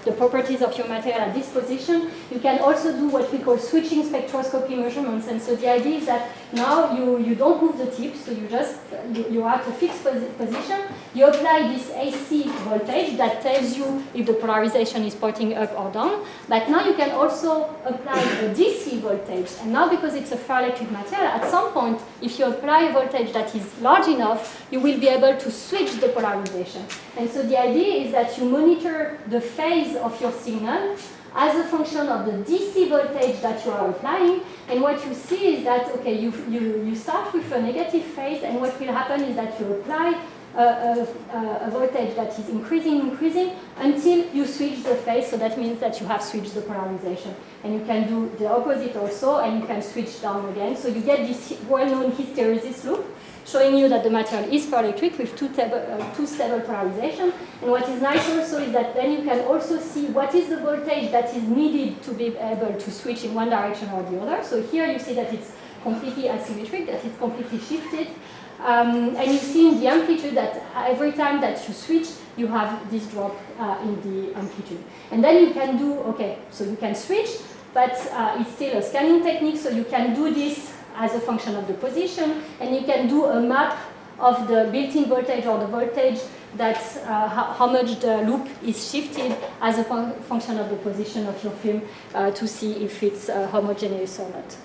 the properties of your material at this position, you can also do what we call switching spectroscopy measurements. And so the idea is that now you don't move the tip, so you are at a fixed position. You apply this AC voltage that tells you if the polarization is pointing up or down. But now you can also apply a DC voltage. And now, because it's a ferroelectric material, at some point, if you apply a voltage that is large enough, you will be able to switch the polarization. And so the idea is that you monitor the phase of your signal as a function of the DC voltage that you are applying. And what you see is that, okay, you start with a negative phase, and what will happen is that you apply a voltage that is increasing until you switch the phase. So that means that you have switched the polarization. And you can do the opposite also, and you can switch down again. So you get this well-known hysteresis loop, showing you that the material is ferroelectric with two stable polarization. And what is nice also is that then you can also see what is the voltage that is needed to be able to switch in one direction or the other. So here you see that it's completely asymmetric, that it's completely shifted. And you see in the amplitude that every time that you switch, you have this drop in the amplitude. And then you can do, okay, so you can switch, but it's still a scanning technique, so you can do this as a function of the position, and you can do a map of the built-in voltage or the voltage that how much the loop is shifted as a function of the position of your film to see if it's homogeneous or not.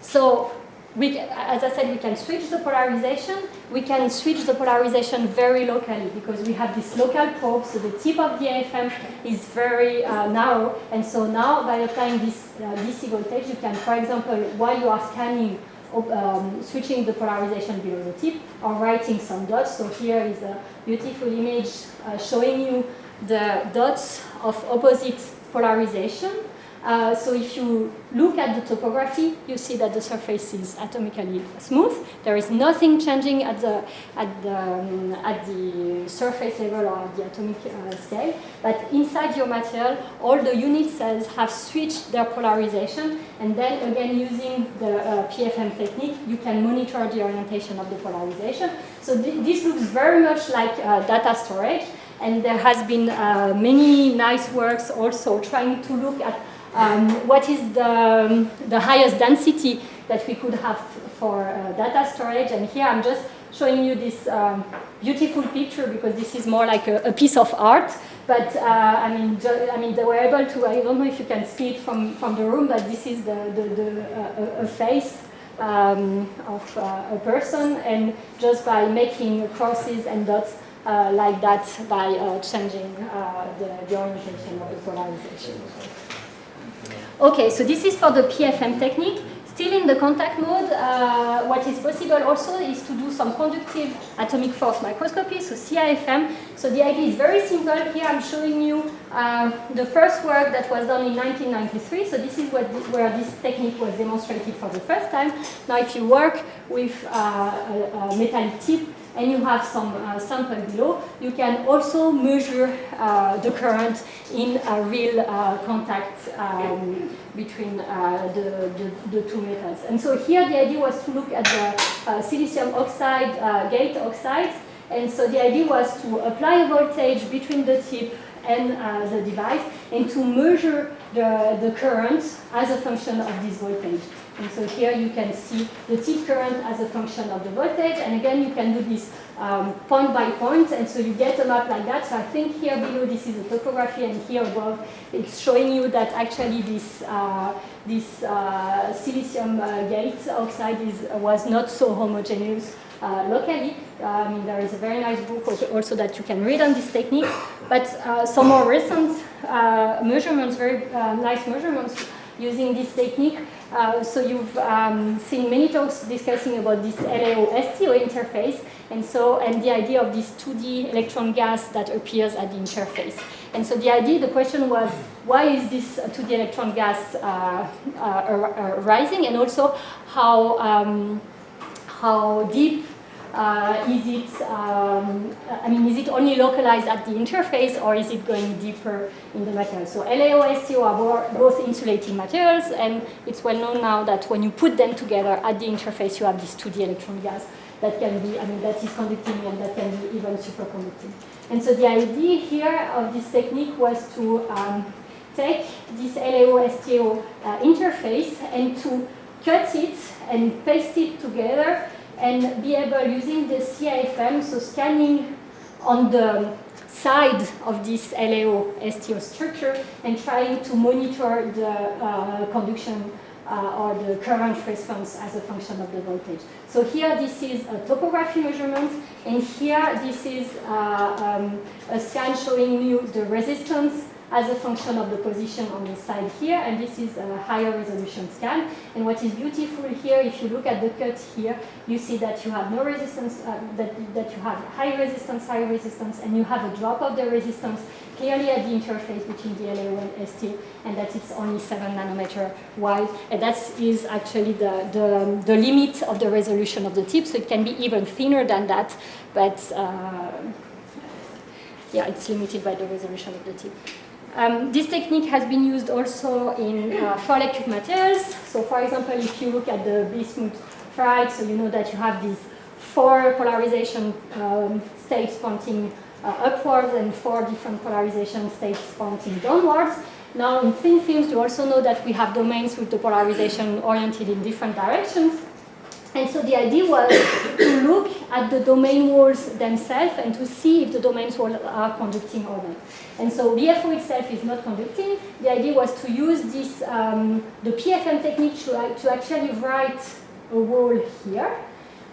So, as I said, we can switch the polarization. We can switch the polarization very locally because we have this local probe, so the tip of the AFM is very narrow. And so now, by applying this DC voltage, you can, for example, while you are scanning, switching the polarization below the tip or writing some dots. So here is a beautiful image showing you the dots of opposite polarization. So if you look at the topography, you see that the surface is atomically smooth. There is nothing changing at the surface level or at the atomic scale. But inside your material, all the unit cells have switched their polarization. And then again, using the PFM technique, you can monitor the orientation of the polarization. So this looks very much like data storage. And there has been many nice works also trying to look at what is the highest density that we could have for data storage. And here I'm just showing you this beautiful picture because this is more like a piece of art. But I mean, they were able to, I don't know if you can see it from the room, but this is a face of a person, and just by making crosses and dots like that, by changing the orientation of the polarization. Okay, so this is for the PFM technique. Still in the contact mode, what is possible also is to do some conductive atomic force microscopy, so CIFM. So the idea is very simple. Here I'm showing you the first work that was done in 1993. So this is where this technique was demonstrated for the first time. Now if you work with a metallic tip, and you have some sample below, you can also measure the current in a real contact between the two metals. And so here the idea was to look at the silicium oxide, gate oxides. And so the idea was to apply a voltage between the tip and the device and to measure the current as a function of this voltage. And so here you can see the tip current as a function of the voltage, and again you can do this point by point, and so you get a map like that. So I think here below this is the topography, and here above it's showing you that actually this silicium gate oxide was not so homogeneous locally. I mean, there is a very nice book also that you can read on this technique, but some more recent measurements, very nice measurements, using this technique. So you've seen many talks discussing about this LAO-STO interface, and the idea of this 2D electron gas that appears at the interface. And so the question was, why is this 2D electron gas rising, and also how deep is it? Is it only localized at the interface, or is it going deeper in the material? So LAO-STO are both insulating materials, and it's well known now that when you put them together at the interface, you have this 2D electron gas that can be, that is conducting and that can be even superconducting. And so the idea here of this technique was to take this LAO-STO interface and to cut it and paste it together and be able, using the CIFM, so scanning on the side of this LAO-STO structure and trying to monitor the conduction or the current response as a function of the voltage. So here this is a topography measurement, and here this is a scan showing you the resistance as a function of the position on the side here, and this is a higher resolution scan. And what is beautiful here, if you look at the cut here, you see that you have no resistance, that you have high resistance, and you have a drop of the resistance clearly at the interface between the LAO and ST, and that it's only 7 nanometer wide, and that is actually the limit of the resolution of the tip, so it can be even thinner than that, but yeah, it's limited by the resolution of the tip. This technique has been used also in for electric materials. So for example, if you look at the bismuth ferrite, so you know that you have these 4 polarization states pointing upwards and 4 different polarization states pointing downwards. Now in thin films, you also know that we have domains with the polarization oriented in different directions. And so the idea was to look at the domain walls themselves and to see if the domain walls are conducting or not. And so BFO itself is not conducting. The idea was to use this, the PFM technique to actually write a wall here,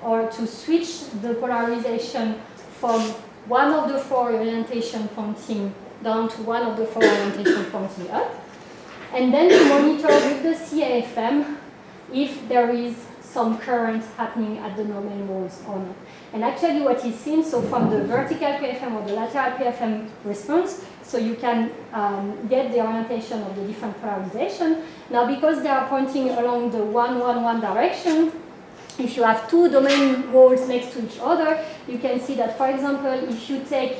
or to switch the polarization from one of the 4 orientation pointing down to one of the 4 orientation pointing up. And then to monitor with the CAFM if there is some current happening at the domain walls or not. And actually what is seen, so from the vertical PFM or the lateral PFM response, so you can get the orientation of the different polarization. Now because they are pointing along the 1, 1, 1 direction, if you have 2 domain walls next to each other, you can see that, for example, if you take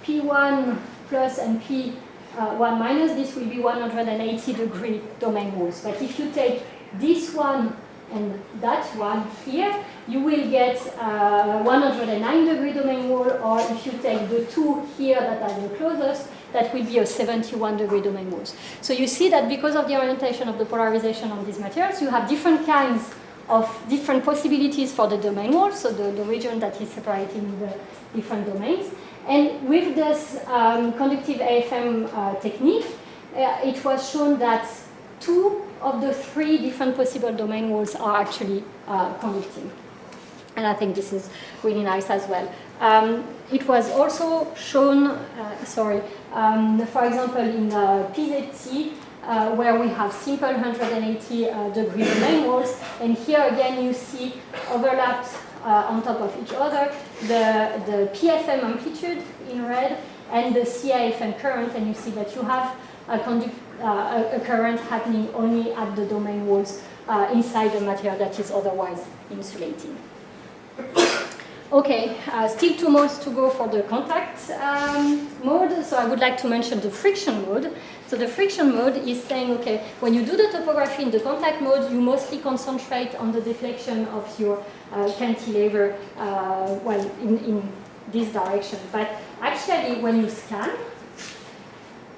P1 plus and P1 minus, this will be 180-degree domain walls. But if you take this one and that one here, you will get 109-degree domain wall, or if you take the 2 here that are the closest, that will be a 71-degree domain walls. So you see that because of the orientation of the polarization on these materials, you have different kinds of different possibilities for the domain wall, so the region that is separating the different domains. And with this conductive AFM technique, it was shown that 2 of the 3 different possible domain walls are actually conducting. And I think this is really nice as well. It was also shown, for example, in PZT, where we have simple 180-degree domain walls, and here again you see overlapped on top of each other the PFM amplitude in red and the CIFM current, and you see that you have a current happening only at the domain walls inside the material that is otherwise insulating. Okay, still 2 modes to go for the contact mode. So I would like to mention the friction mode. So the friction mode is saying, okay, when you do the topography in the contact mode, you mostly concentrate on the deflection of your cantilever, in this direction. But actually, when you scan,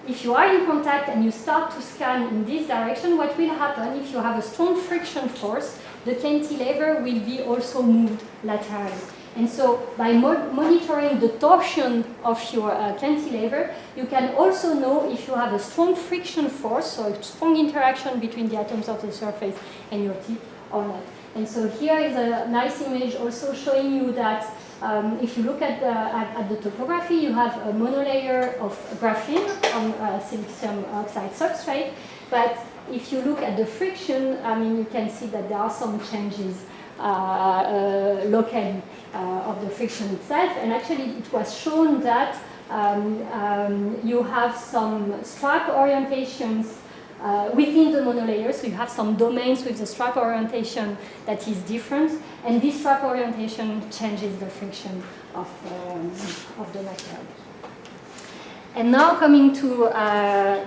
if you are in contact and you start to scan in this direction, what will happen if you have a strong friction force, the cantilever will be also moved laterally. And so by monitoring the torsion of your cantilever, you can also know if you have a strong friction force, so a strong interaction between the atoms of the surface and your tip or not. And so here is a nice image also showing you that if you look at the topography, you have a monolayer of graphene on silicium oxide substrate, but if you look at the friction, I mean, you can see that there are some changes locally of the friction itself, and actually it was shown that you have some strap orientations within the monolayer, so you have some domains with the strap orientation that is different, and this strap orientation changes the friction of the material. And now coming to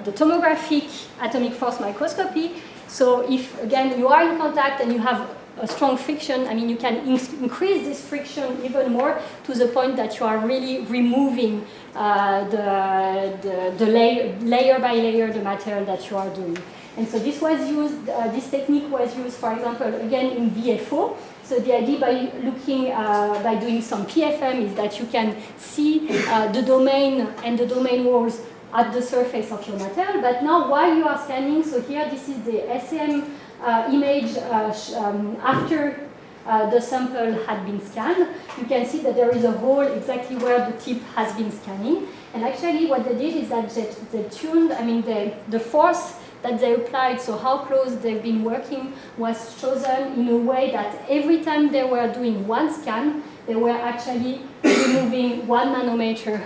the tomographic atomic force microscopy. So if, again, you are in contact and you have a strong friction, I mean, you can increase this friction even more to the point that you are really removing the layer by layer the material that you are doing. And so this was used, this technique was used, for example, again in VFO. So the idea by looking, by doing some PFM is that you can see the domain and the domain walls at the surface of your material. But now while you are scanning, so here this is the SEM image after the sample had been scanned, you can see that there is a hole exactly where the tip has been scanning. And actually what they did is that they tuned, I mean, the force that they applied, so how close they've been working, was chosen in a way that every time they were doing one scan, they were actually removing 1 nanometer,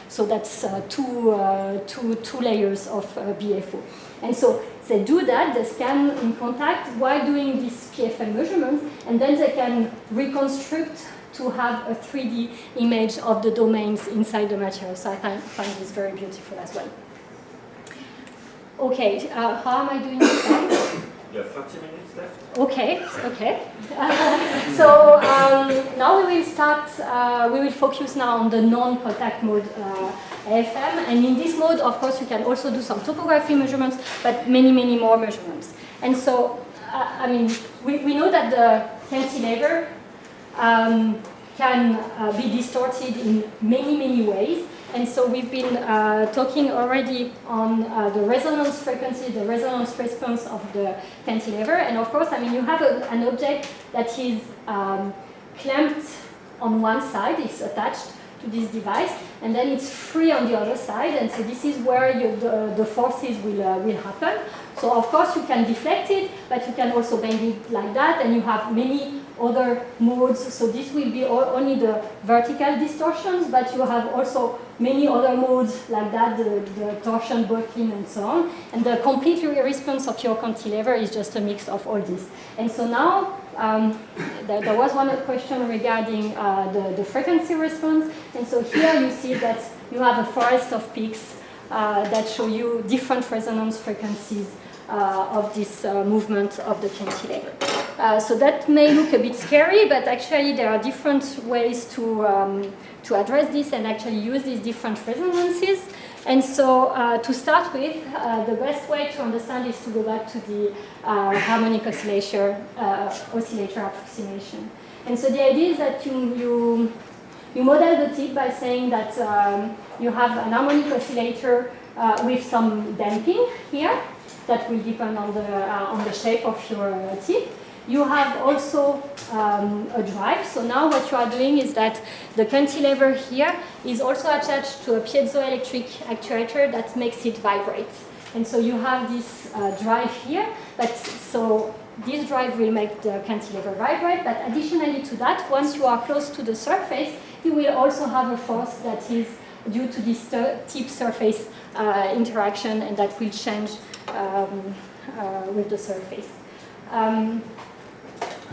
so that's two layers of BFO. And so they do that, they scan in contact while doing these PFM measurements, and then they can reconstruct to have a 3D image of the domains inside the material. So I find this very beautiful as well. Okay, how am I doing this time? You have 30 minutes left. Okay, okay. So now we will start, we will focus now on the non-contact mode AFM. And in this mode, of course, you can also do some topography measurements, but many, many more measurements. And so, I mean, we know that the cantilever can be distorted in many, many ways. And so we've been talking already on the resonance frequency, the resonance response of the cantilever. And of course, I mean, you have an object that is clamped on one side, it's attached to this device, and then it's free on the other side. And so this is where the forces will happen. So of course you can deflect it, but you can also bend it like that, and you have many other modes. So this will be only the vertical distortions, but you have also many other modes like that, the torsion, buckling, and so on. And the complete response of your cantilever is just a mix of all this. And so now, there was one question regarding the frequency response. And so here you see that you have a forest of peaks that show you different resonance frequencies of this movement of the cantilever. So that may look a bit scary, but actually there are different ways to address this and actually use these different resonances. And so to start with, the best way to understand is to go back to the harmonic oscillator approximation. And so the idea is that you model the tip by saying that you have an harmonic oscillator with some damping here that will depend on the shape of your tip. You have also a drive. So now what you are doing is that the cantilever here is also attached to a piezoelectric actuator that makes it vibrate. And so you have this drive here, but so this drive will make the cantilever vibrate, but additionally to that, once you are close to the surface, you will also have a force that is due to this tip surface interaction, and that will change with the surface.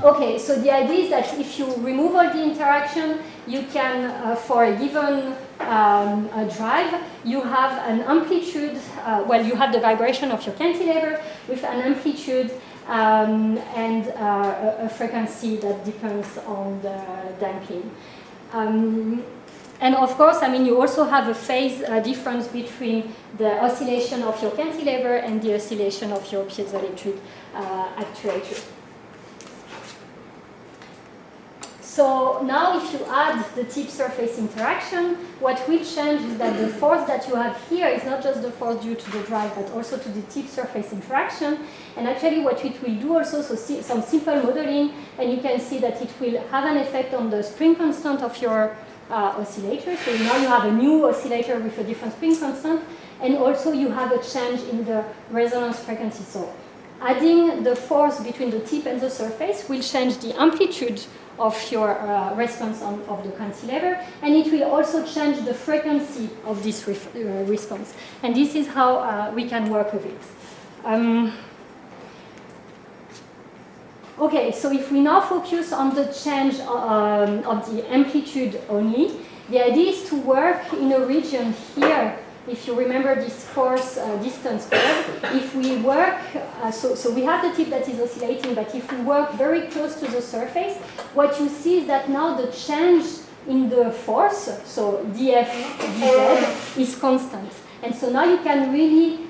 Okay, so the idea is that if you remove all the interaction, you can, for a given drive, you have an amplitude, well, you have the vibration of your cantilever with an amplitude and a frequency that depends on the damping. And of course, I mean, you also have a phase difference between the oscillation of your cantilever and the oscillation of your piezoelectric actuator. So now if you add the tip surface interaction, what will change is that the force that you have here is not just the force due to the drive, but also to the tip surface interaction. And actually what it will do also, so some simple modeling, and you can see that it will have an effect on the spring constant of your oscillator. So now you have a new oscillator with a different spring constant, and also you have a change in the resonance frequency. So adding the force between the tip and the surface will change the amplitude of your response of the cantilever, and it will also change the frequency of this response. And this is how we can work with it. Okay, so if we now focus on the change of the amplitude only, the idea is to work in a region here. If you remember this force distance curve, if we work, so we have the tip that is oscillating, but if we work very close to the surface, what you see is that now the change in the force, so dF dz, is constant. And so now you can really,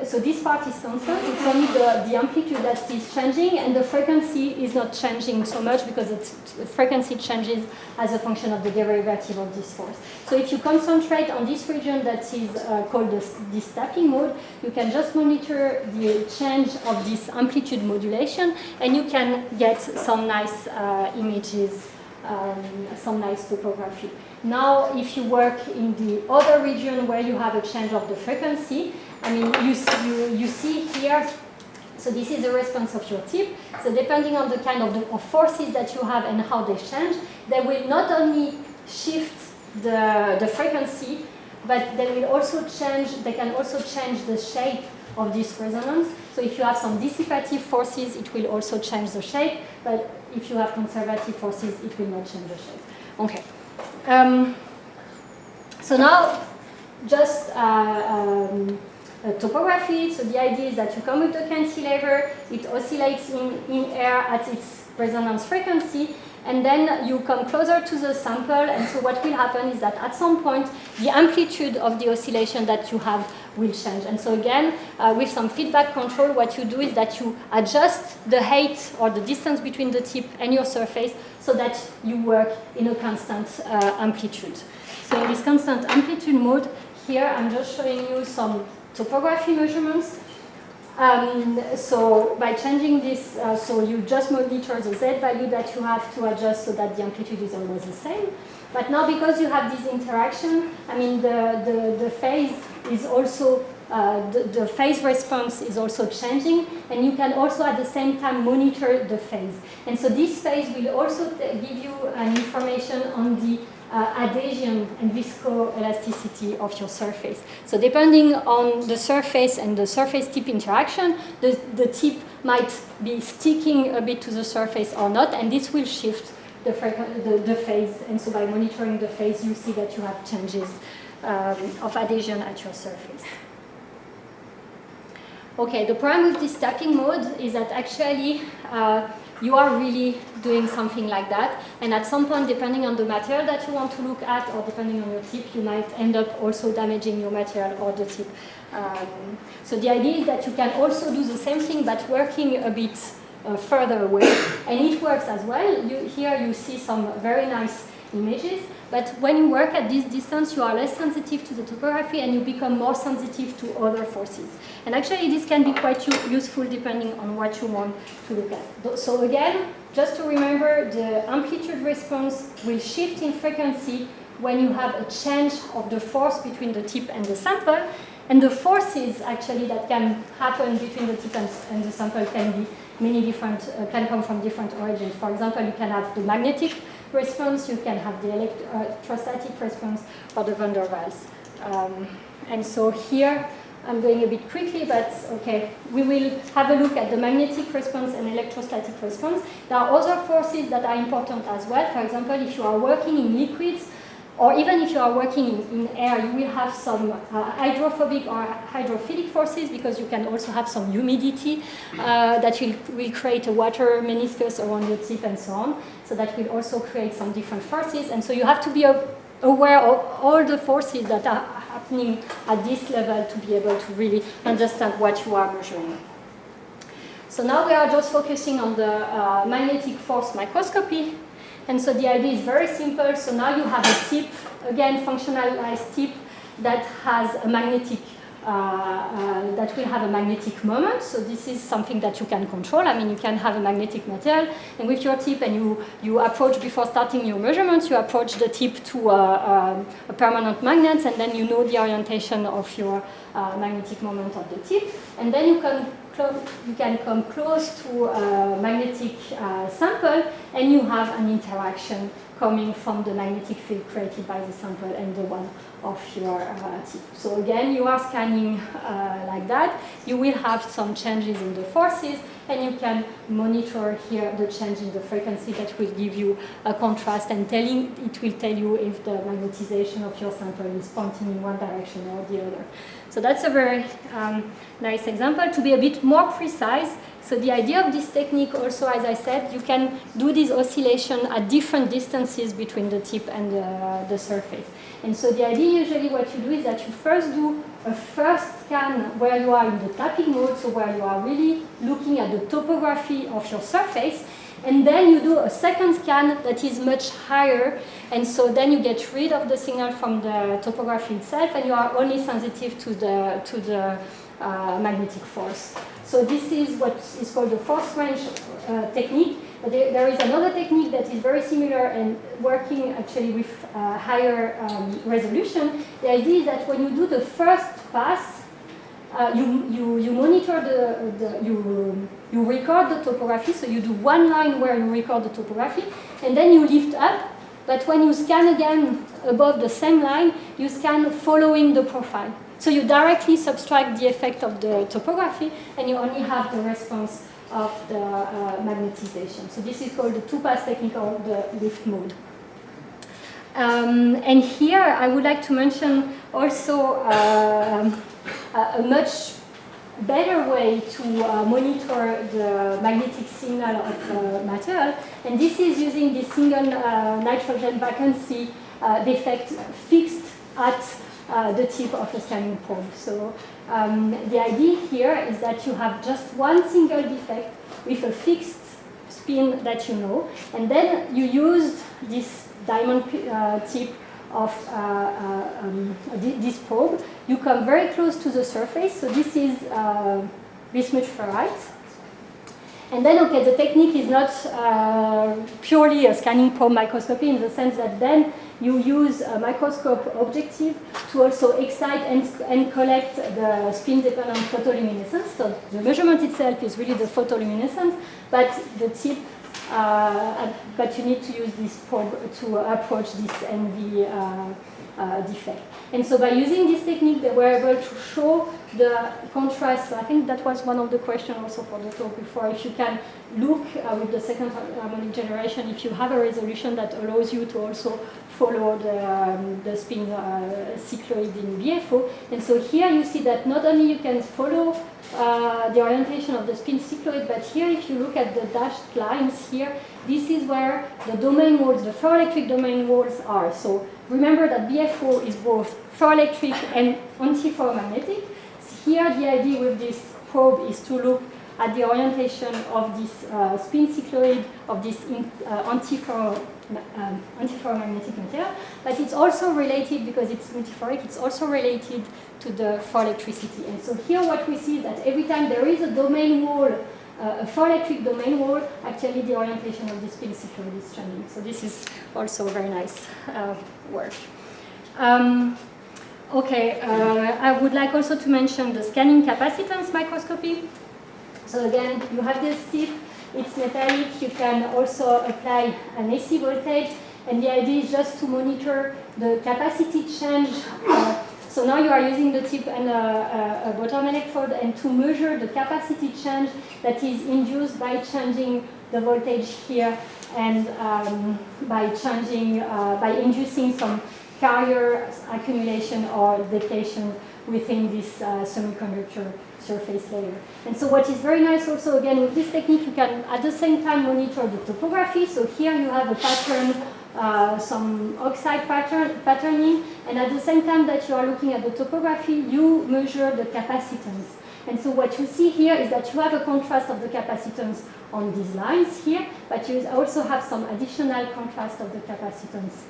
so this part is constant, it's only the amplitude that is changing, and the frequency is not changing so much because the frequency changes as a function of the derivative of this force. So if you concentrate on this region that is called this tapping mode, you can just monitor the change of this amplitude modulation, and you can get some nice images, some nice topography. Now, if you work in the other region where you have a change of the frequency, I mean, you see here, so this is the response of your tip. So depending on the kind of forces that you have and how they change, they will not only shift the frequency, but they will also change, they can also change the shape of this resonance. So if you have some dissipative forces, it will also change the shape, but if you have conservative forces, it will not change the shape. Okay. So now, just topography. So the idea is that you come with the cantilever, it oscillates in air at its resonance frequency, and then you come closer to the sample, and so what will happen is that at some point, the amplitude of the oscillation that you have will change. And so again, with some feedback control, what you do is that you adjust the height or the distance between the tip and your surface so that you work in a constant amplitude. So in this constant amplitude mode, here I'm just showing you some topography measurements. So by changing this, so you just monitor the Z value that you have to adjust so that the amplitude is always the same. But now because you have this interaction, I mean the phase is also, the phase response is also changing, and you can also at the same time monitor the phase. And so this phase will also give you an information on the adhesion and viscoelasticity of your surface. So depending on the surface and the surface tip interaction, the tip might be sticking a bit to the surface or not, and this will shift the phase. And so by monitoring the phase, you see that you have changes of adhesion at your surface. Okay, the problem with this tapping mode is that actually you are really doing something like that, and at some point, depending on the material that you want to look at, or depending on your tip, you might end up also damaging your material or the tip. So the idea is that you can also do the same thing, but working a bit further away, and it works as well. Here you see some very nice images, but when you work at this distance, you are less sensitive to the topography, and you become more sensitive to other forces. And actually, this can be quite useful depending on what you want to look at. So again, just to remember, the amplitude response will shift in frequency when you have a change of the force between the tip and the sample. And the forces actually that can happen between the tip and the sample can be many different, can come from different origins. For example, you can have the magnetic response, you can have the electrostatic response, or the van der Waals. And so here, I'm going a bit quickly, but okay, we will have a look at the magnetic response and electrostatic response. There are other forces that are important as well. For example, if you are working in liquids, or even if you are working in air, you will have some hydrophobic or hydrophilic forces, because you can also have some humidity that will create a water meniscus around your tip and so on. So that will also create some different forces. And so you have to be aware of all the forces that are happening at this level to be able to really understand what you are measuring. So now we are just focusing on the magnetic force microscopy. And so the idea is very simple. So now you have a tip, again, functionalized tip that has a magnetic, that will have a magnetic moment. So this is something that you can control. I mean, you can have a magnetic material, and with your tip, and you approach, before starting your measurements, you approach the tip to a permanent magnet, and then you know the orientation of your magnetic moment of the tip. And then you can come close to a magnetic sample, and you have an interaction coming from the magnetic field created by the sample and the one of your tip. So again, you are scanning like that. You will have some changes in the forces, and you can monitor here the change in the frequency that will give you a contrast, and it will tell you if the magnetization of your sample is pointing in one direction or the other. So that's a very nice example. To be a bit more precise, so the idea of this technique also, as I said, you can do this oscillation at different distances between the tip and the surface. And so the idea usually what you do is that you first do a first scan where you are in the tapping mode, so where you are really looking at the topography of your surface, and then you do a second scan that is much higher, and so then you get rid of the signal from the topography itself, and you are only sensitive to the magnetic force. So this is what is called the force range technique. But there is another technique that is very similar and working actually with higher resolution. The idea is that when you do the first pass, you monitor you record the topography. So you do one line where you record the topography, and then you lift up. But when you scan again above the same line, you scan following the profile. So you directly subtract the effect of the topography, and you only have the response of the magnetization. So this is called the two-pass technique, or the lift mode. And here I would like to mention also a much better way to monitor the magnetic signal of the material, and this is using the single nitrogen vacancy defect fixed at the tip of a scanning probe. So the idea here is that you have just one single defect with a fixed spin that you know, and then you use this diamond tip of this probe. You come very close to the surface, so this is bismuth ferrite. And then, okay, the technique is not purely a scanning probe microscopy, in the sense that then you use a microscope objective to also excite and collect the spin-dependent photoluminescence. So the measurement itself is really the photoluminescence, but the tip, but you need to use this probe to approach this NV defect. And so by using this technique, they were able to show the contrast. So I think that was one of the questions also for the talk before. If you can look with the second harmonic generation, if you have a resolution that allows you to also follow the spin cycloid in BFO. And so here you see that not only you can follow the orientation of the spin cycloid, but here if you look at the dashed lines here, this is where the domain walls, the ferroelectric domain walls are. So remember that BFO is both ferroelectric and antiferromagnetic. Here the idea with this probe is to look at the orientation of this spin cycloid, of this antiferromagnetic material, but it's also related, because it's multiferric, it's also related to the ferroelectricity. And so here what we see is that every time there is a domain wall, a ferroelectric domain wall, actually the orientation of the spin cycloid is changing. So this is also very nice work. Okay, I would like also to mention the scanning capacitance microscopy. So again, you have this tip, it's metallic, you can also apply an AC voltage, and the idea is just to monitor the capacity change. So now you are using the tip and a bottom electrode, and to measure the capacity change that is induced by changing the voltage here, and by inducing some carrier accumulation or depletion within this semiconductor surface layer. And so what is very nice also, again, with this technique, you can at the same time monitor the topography. So here you have a pattern, some oxide patterning, and at the same time that you are looking at the topography, you measure the capacitance. And so what you see here is that you have a contrast of the capacitance on these lines here, but you also have some additional contrast of the capacitance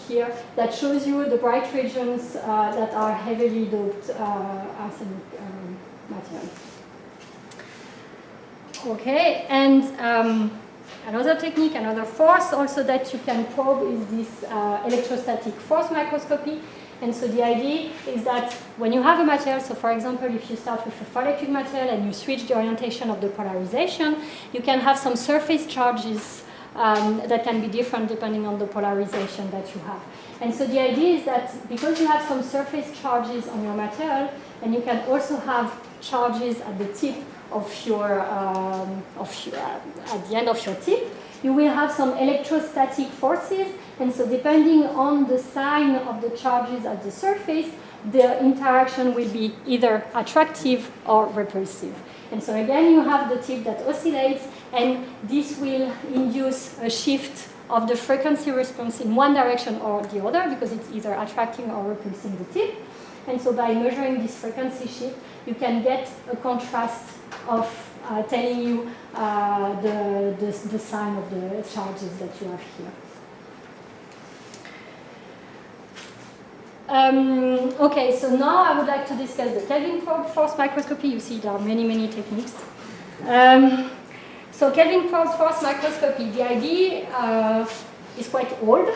here that shows you the bright regions that are heavily doped arsenic material. Okay, and another technique, another force also that you can probe is this electrostatic force microscopy. And so the idea is that when you have a material, so for example, if you start with a photoelectric material and you switch the orientation of the polarization, you can have some surface charges that can be different depending on the polarization that you have. And so the idea is that because you have some surface charges on your material, and you can also have charges at the tip of your, at the end of your tip, you will have some electrostatic forces, and so depending on the sign of the charges at the surface, the interaction will be either attractive or repulsive. And so again, you have the tip that oscillates, and this will induce a shift of the frequency response in one direction or the other, because it's either attracting or repulsing the tip. And so by measuring this frequency shift, you can get a contrast of telling you the sign of the charges that you have here. Okay, so now I would like to discuss the Kelvin probe force microscopy. You see there are many, many techniques. So Kelvin probe force microscopy, the idea is quite old.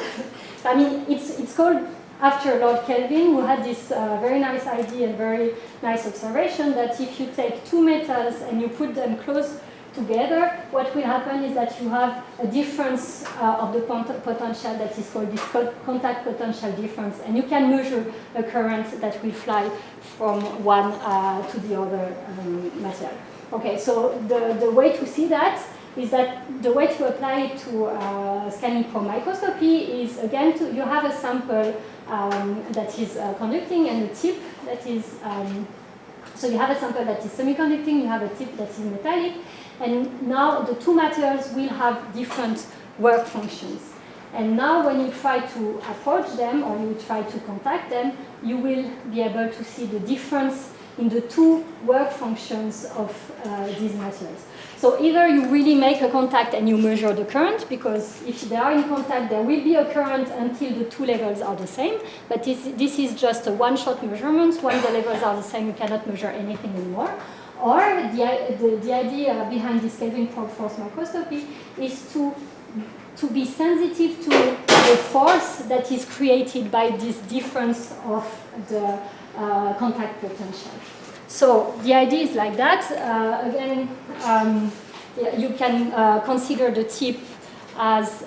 I mean, it's called after Lord Kelvin, who had this very nice idea and very nice observation that if you take two metals and you put them close together, what will happen is that you have a difference of the potential that is called this contact potential difference, and you can measure a current that will fly from one to the other material. Okay, so the way to see that is that the way to apply it to scanning probe microscopy is, again, you have a sample that is conducting and a tip that is, so you have a sample that is semiconducting, you have a tip that is metallic, and now the two materials will have different work functions. And now when you try to approach them or you try to contact them, you will be able to see the difference in the two work functions of these materials. So either you really make a contact and you measure the current, because if they are in contact, there will be a current until the two levels are the same. But this is just a one-shot measurement. When the levels are the same, you cannot measure anything anymore. Or the idea behind this Kelvin probe force microscopy is to be sensitive to the force that is created by this difference of the contact potential. So the idea is like that. Again, you can consider the tip as,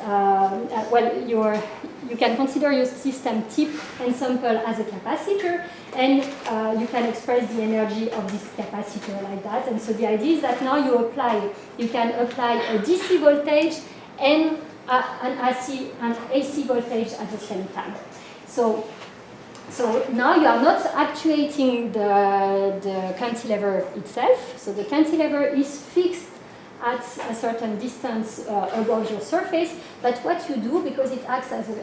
you can consider your system tip and sample as a capacitor, and you can express the energy of this capacitor like that. And so the idea is that now you can apply a DC voltage and an AC voltage at the same time. So now you are not actuating the cantilever itself. So the cantilever is fixed at a certain distance above your surface. But what you do, because it acts as a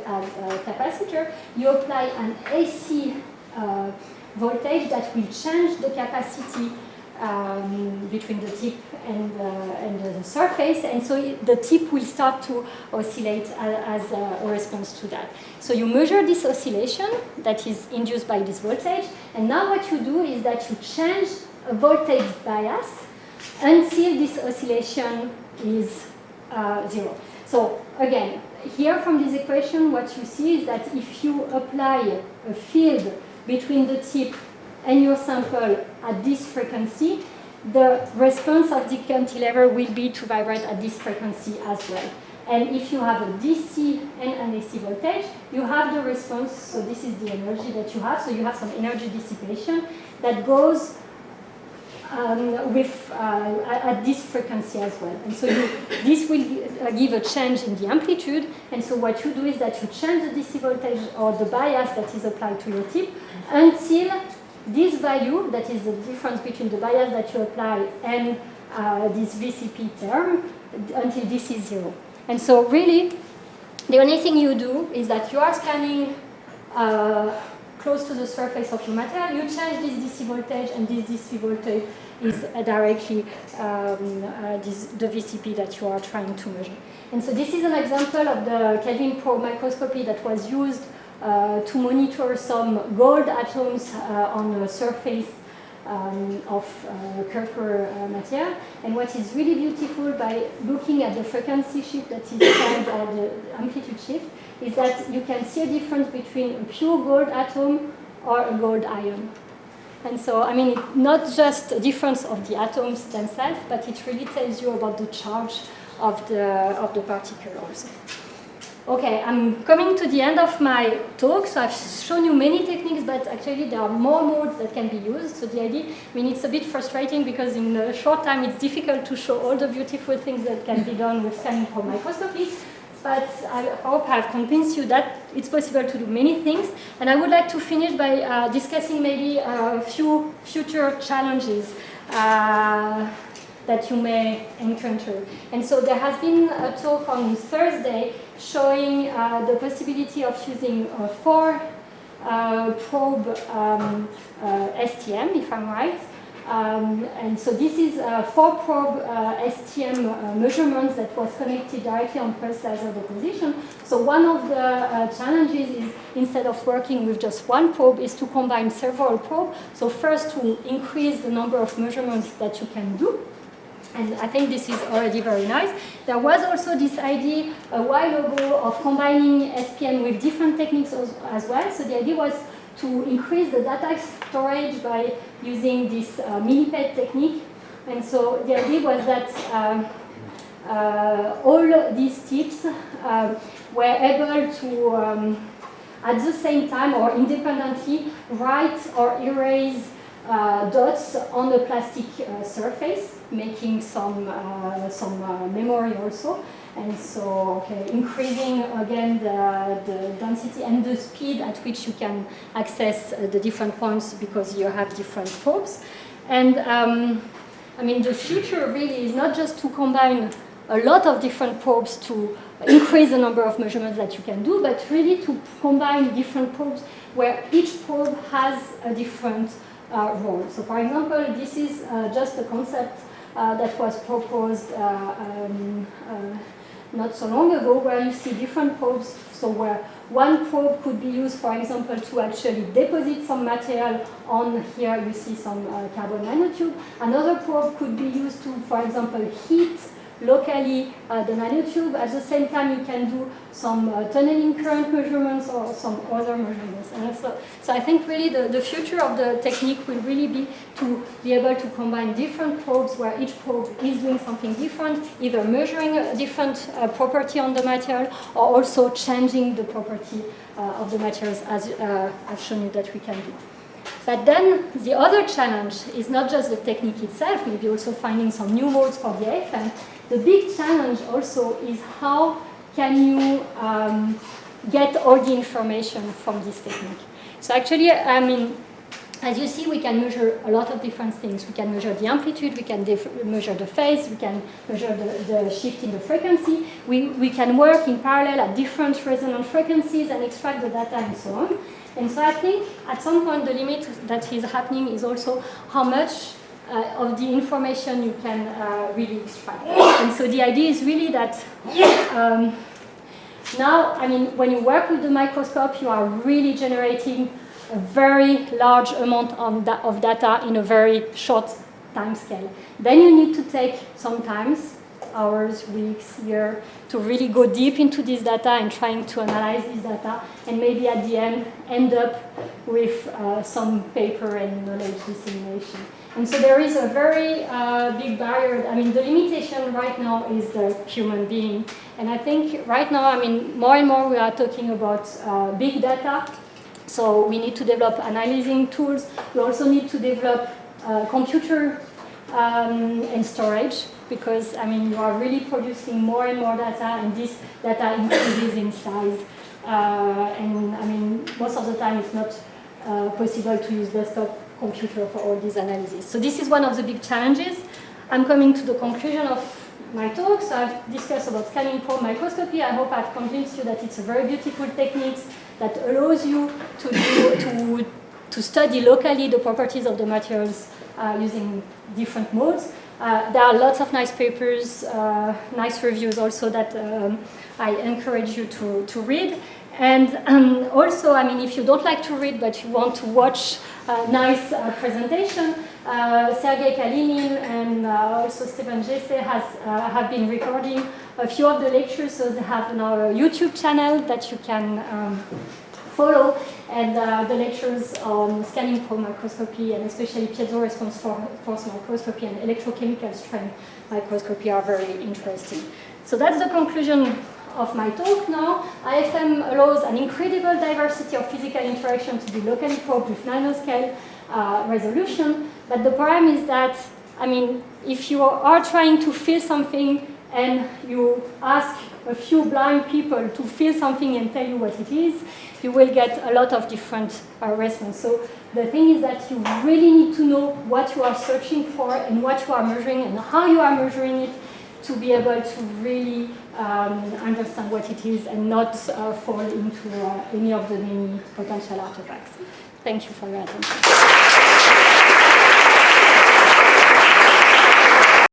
capacitor, you apply an AC voltage that will change the capacity between the tip and the surface, and so the tip will start to oscillate as a response to that. So you measure this oscillation that is induced by this voltage, and now what you do is that you change a voltage bias until this oscillation is 0. So again, here from this equation, what you see is that if you apply a field between the tip and your sample at this frequency, the response of the cantilever will be to vibrate at this frequency as well. And if you have a DC and an AC voltage, you have the response, so this is the energy that you have, so you have some energy dissipation that goes at this frequency as well. And so this will give a change in the amplitude, and so what you do is that you change the DC voltage or the bias that is applied to your tip until this value, that is the difference between the bias that you apply and this VCP term, until this is 0. And so really, the only thing you do is that you are scanning close to the surface of your material, you change this DC voltage, and this DC voltage is directly the VCP that you are trying to measure. And so this is an example of the Kelvin probe microscopy that was used to monitor some gold atoms on the surface of Kuiper material. And what is really beautiful by looking at the frequency shift that is called, or the amplitude shift, is that you can see a difference between a pure gold atom or a gold ion. And so, I mean, it's not just a difference of the atoms themselves, but it really tells you about the charge of the particle also. Okay, I'm coming to the end of my talk. So I've shown you many techniques, but actually there are more modes that can be used. So the idea, I mean, it's a bit frustrating because in a short time it's difficult to show all the beautiful things that can be done with scanning probe microscopy. But I hope I've convinced you that it's possible to do many things. And I would like to finish by discussing maybe a few future challenges that you may encounter. And so there has been a talk on Thursday showing the possibility of using 4 probe STM, if I'm right. And so this is 4 probe STM measurements that was connected directly on pulse laser deposition. So one of the challenges is, instead of working with just 1 probe, is to combine several probes. So first, to increase the number of measurements that you can do. And I think this is already very nice. There was also this idea a while ago of combining SPM with different techniques as well. So the idea was to increase the data storage by using this millipede technique. And so the idea was that all these tips were able to, at the same time or independently, write or erase dots on the plastic surface, making some memory also. And so, okay, increasing again the density and the speed at which you can access the different points because you have different probes. And I mean, the future really is not just to combine a lot of different probes to increase the number of measurements that you can do, but really to combine different probes where each probe has a different role. So, for example, this is just a concept that was proposed not so long ago, where you see different probes. So where one probe could be used, for example, to actually deposit some material on, here you see some carbon nanotube. Another probe could be used to, for example, heat locally the nanotube. At the same time, you can do some tunneling current measurements or some other measurements. And so I think really the future of the technique will really be to be able to combine different probes where each probe is doing something different, either measuring a different property on the material or also changing the property of the materials, as I've shown you that we can do. But then the other challenge is not just the technique itself, maybe also finding some new modes for the AFM. The big challenge also is how can you get all the information from this technique. So actually, I mean, as you see, we can measure a lot of different things. We can measure the amplitude, we can measure the phase, we can measure the shift in the frequency. We can work in parallel at different resonant frequencies and extract the data and so on. And so I think at some point the limit that is happening is also how much of the information you can really extract. And so the idea is really that now, I mean, when you work with the microscope, you are really generating a very large amount of data in a very short time scale. Then you need to take sometimes hours, weeks, years to really go deep into this data and trying to analyze this data, and maybe at the end up with some paper and knowledge dissemination. And so there is a very big barrier. I mean, the limitation right now is the human being. And I think right now, I mean, more and more we are talking about big data. So we need to develop analyzing tools. We also need to develop computer and storage, because I mean, you are really producing more and more data, and this data increases in size. And I mean, most of the time it's not possible to use desktop computer for all these analyses. So this is one of the big challenges. I'm coming to the conclusion of my talk. So I've discussed about scanning probe microscopy. I hope I've convinced you that it's a very beautiful technique that allows you to study locally the properties of the materials using different modes. There are lots of nice papers, nice reviews also that I encourage you to read. And also, I mean, if you don't like to read but you want to watch a nice presentation, Sergei Kalinin and also Stephen Jesse have been recording a few of the lectures, so they have now a YouTube channel that you can follow, and the lectures on scanning for microscopy and especially piezo response force microscopy and electrochemical strain microscopy are very interesting. So that's the conclusion of my talk now. IFM allows an incredible diversity of physical interaction to be locally probed with nanoscale resolution, but the problem is that, I mean, if you are trying to feel something and you ask a few blind people to feel something and tell you what it is, you will get a lot of different responses. So the thing is that you really need to know what you are searching for and what you are measuring and how you are measuring it to be able to really understand what it is and not fall into any of the many potential artifacts. Thank you for your attention.